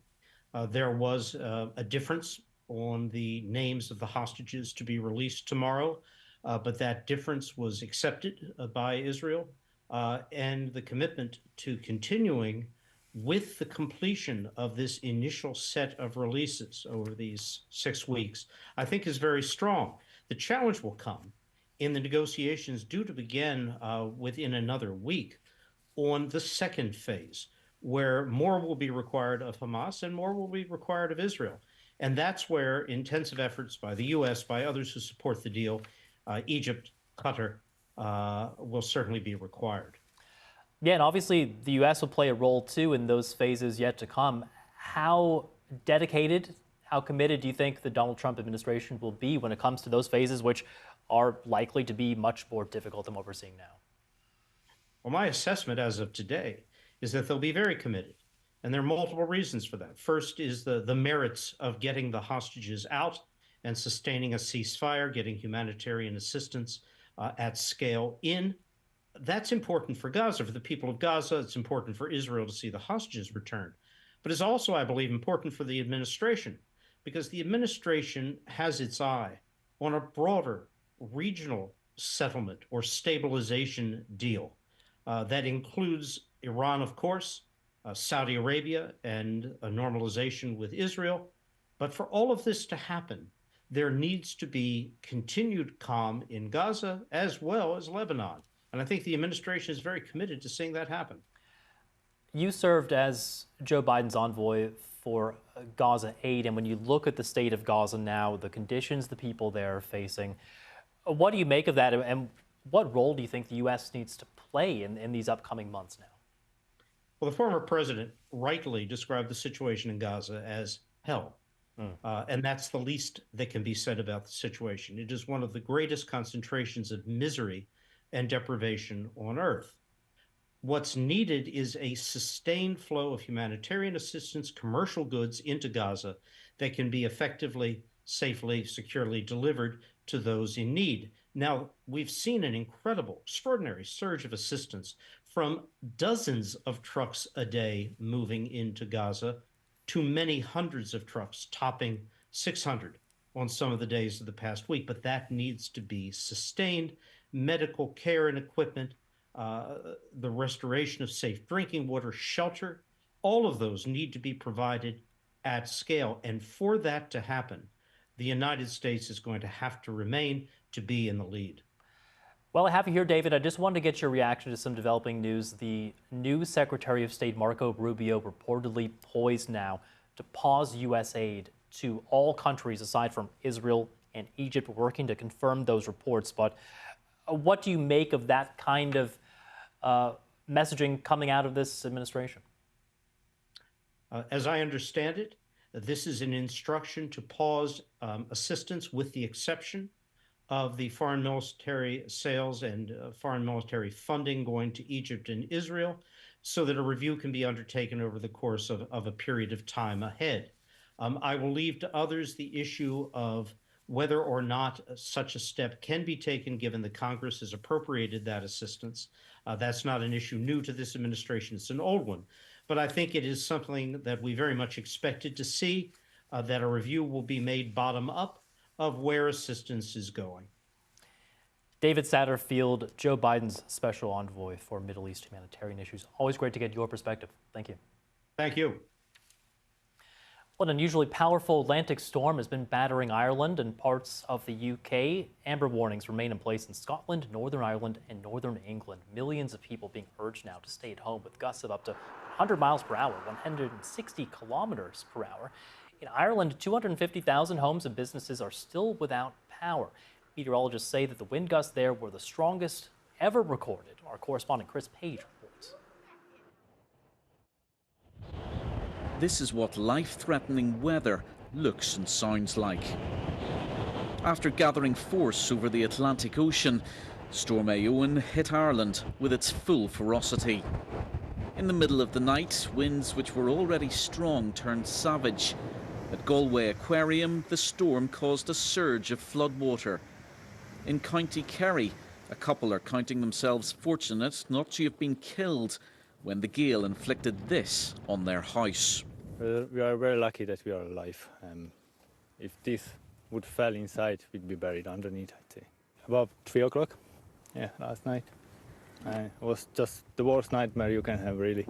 There was a difference on the names of the hostages to be released tomorrow, but that difference was accepted by Israel, and the commitment to continuing with the completion of this initial set of releases over these 6 weeks, I think is very strong. The challenge will come in the negotiations due to begin within another week on the second phase, where more will be required of Hamas and more will be required of Israel. And that's where intensive efforts by the U.S., by others who support the deal, Egypt, Qatar, will certainly be required. Yeah, and obviously the U.S. will play a role too in those phases yet to come. How dedicated, how committed do you think the Donald Trump administration will be when it comes to those phases, which are likely to be much more difficult than what we're seeing now? Well, my assessment as of today is that they'll be very committed. And there are multiple reasons for that. First is the merits of getting the hostages out and sustaining a ceasefire, getting humanitarian assistance at scale in. That's important for Gaza, for the people of Gaza. It's important for Israel to see the hostages returned. But it's also, I believe, important for the administration, because the administration has its eye on a broader regional settlement or stabilization deal that includes Iran, of course, Saudi Arabia, and a normalization with Israel. But for all of this to happen, there needs to be continued calm in Gaza as well as Lebanon. And I think the administration is very committed to seeing that happen. You served as Joe Biden's envoy for Gaza aid, and when you look at the state of Gaza now, the conditions the people there are facing, what do you make of that, and what role do you think the U.S. needs to play in these upcoming months now? Well, the former president rightly described the situation in Gaza as hell. And that's the least that can be said about the situation. It is one of the greatest concentrations of misery and deprivation on earth. What's needed is a sustained flow of humanitarian assistance, commercial goods into Gaza that can be effectively, safely, securely delivered to those in need. Now, we've seen an incredible, extraordinary surge of assistance from dozens of trucks a day moving into Gaza to many hundreds of trucks, topping 600 on some of the days of the past week. But that needs to be sustained. Medical care and equipment, the restoration of safe drinking water, shelter, all of those need to be provided at scale. And for that to happen, the United States is going to have to remain to be in the lead. Well, I have you here, David. I just wanted to get your reaction to some developing news. The new Secretary of State, Marco Rubio, reportedly poised now to pause U.S. aid to all countries aside from Israel and Egypt, working to confirm those reports. But what do you make of that kind of messaging coming out of this administration? As I understand it, this is an instruction to pause assistance with the exception of the foreign military sales and foreign military funding going to Egypt and Israel, so that a review can be undertaken over the course of a period of time ahead. I will leave to others the issue of whether or not such a step can be taken given that Congress has appropriated that assistance. That's not an issue new to this administration, it's an old one. But I think it is something that we very much expected to see, that a review will be made bottom up of where assistance is going. David Satterfield, Joe Biden's special envoy for Middle East humanitarian issues. Always great to get your perspective. Thank you. Thank you. Well, an unusually powerful Atlantic storm has been battering Ireland and parts of the UK. Amber warnings remain in place in Scotland, Northern Ireland, and Northern England. Millions of people being urged now to stay at home with gusts of up to 100 miles per hour, 160 kilometers per hour. In Ireland, 250,000 homes and businesses are still without power. Meteorologists say that the wind gusts there were the strongest ever recorded. Our correspondent Chris Page reports. This is what life-threatening weather looks and sounds like. After gathering force over the Atlantic Ocean, Storm Éowyn hit Ireland with its full ferocity. In the middle of the night, winds which were already strong turned savage. At Galway Aquarium, the storm caused a surge of floodwater. In County Kerry, a couple are counting themselves fortunate not to have been killed when the gale inflicted this on their house. We are very lucky that we are alive. If this would fall inside, we'd be buried underneath, I'd say. About 3 o'clock, yeah, last night. It was just the worst nightmare you can have, really.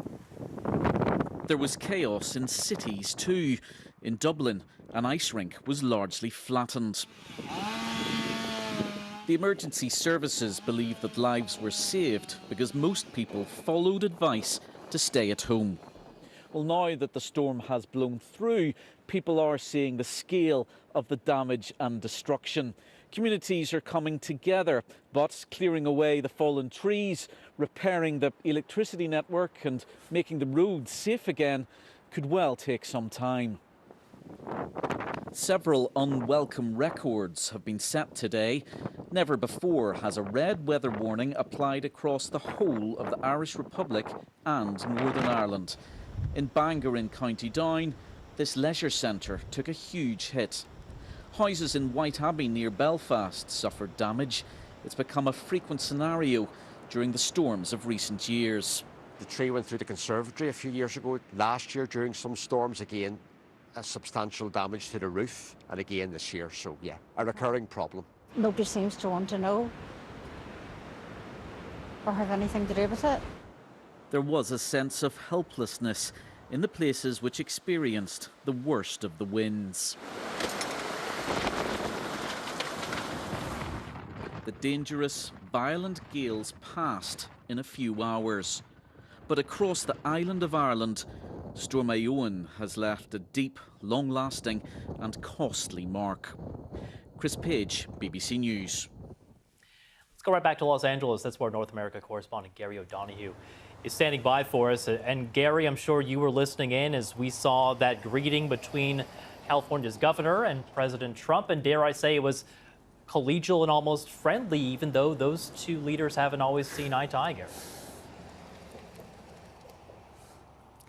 There was chaos in cities too. In Dublin, an ice rink was largely flattened. The emergency services believe that lives were saved because most people followed advice to stay at home. Well, now that the storm has blown through, people are seeing the scale of the damage and destruction. Communities are coming together, but clearing away the fallen trees, repairing the electricity network and making the roads safe again could well take some time. Several unwelcome records have been set today. Never before has a red weather warning applied across the whole of the Irish Republic and Northern Ireland. In Bangor in County Down, this leisure centre took a huge hit. Houses in Whiteabbey near Belfast suffered damage. It's become a frequent scenario during the storms of recent years. The tree went through the conservatory a few years ago. Last year, during some storms, again, substantial damage to the roof, and again this year. So, yeah, a recurring problem. Nobody seems to want to know or have anything to do with it. There was a sense of helplessness in the places which experienced the worst of the winds. The dangerous, violent gales passed in a few hours. But across the island of Ireland, Storm Éowyn has left a deep, long-lasting and costly mark. Chris Page, BBC News. Let's go right back to Los Angeles. That's where North America correspondent Gary O'Donoghue is standing by for us. And Gary, I'm sure you were listening in as we saw that greeting between California's governor and President Trump. And dare I say it was collegial and almost friendly, even though those two leaders haven't always seen eye to eye, Gary.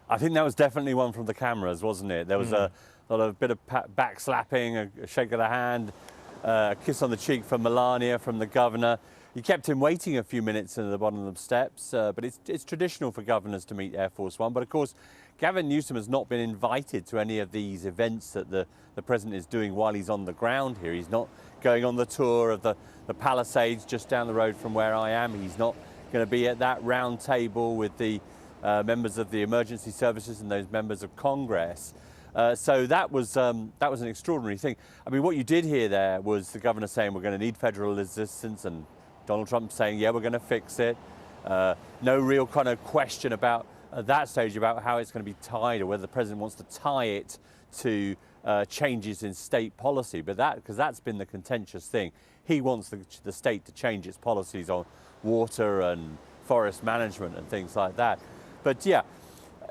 I think that was definitely one from the cameras, wasn't it? There was a bit of backslapping, a shake of the hand, a kiss on the cheek from Melania, from the governor. You kept him waiting a few minutes at the bottom of the steps, but it's traditional for governors to meet Air Force One. But of course, Gavin Newsom has not been invited to any of these events that the president is doing while he's on the ground here. He's not going on the tour of the Palisades just down the road from where I am. He's not going to be at that round table with the members of the emergency services and those members of Congress. So that was an extraordinary thing. I mean, what you did hear there was the governor saying we're going to need federal assistance, and Donald Trump saying, yeah, we're going to fix it. No real kind of question about, at that stage, about how it's going to be tied or whether the president wants to tie it to changes in state policy. But because that's been the contentious thing. He wants the state to change its policies on water and forest management and things like that. But yeah,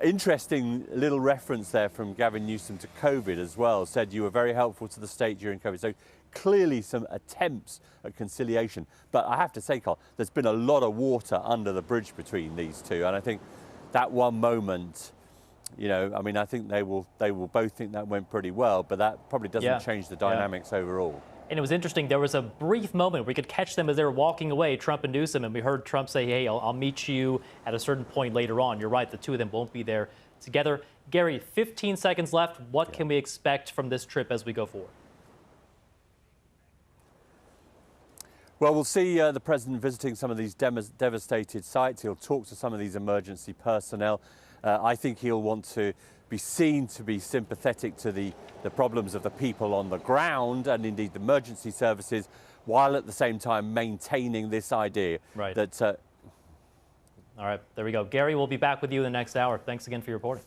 interesting little reference there from Gavin Newsom to COVID as well. Said you were very helpful to the state during COVID. So clearly some attempts at conciliation. But I have to say, Carl, there's been a lot of water under the bridge between these two. And I think that one moment You know, I mean, I think they will both think that went pretty well, but that probably doesn't change the dynamics overall. And it was interesting, there was a brief moment where we could catch them as they were walking away, Trump and Newsom, and we heard Trump say, hey, I'll meet you at a certain point later on. You're right, the two of them won't be there together. Gary, 15 seconds left. What can we expect from this trip as we go forward? Well, we'll see the president visiting some of these devastated sites. He'll talk to some of these emergency personnel. I think he'll want to be seen to be sympathetic to the problems of the people on the ground and indeed the emergency services, while at the same time maintaining this idea that... All right, there we go. Gary, we'll be back with you in the next hour. Thanks again for your reporting.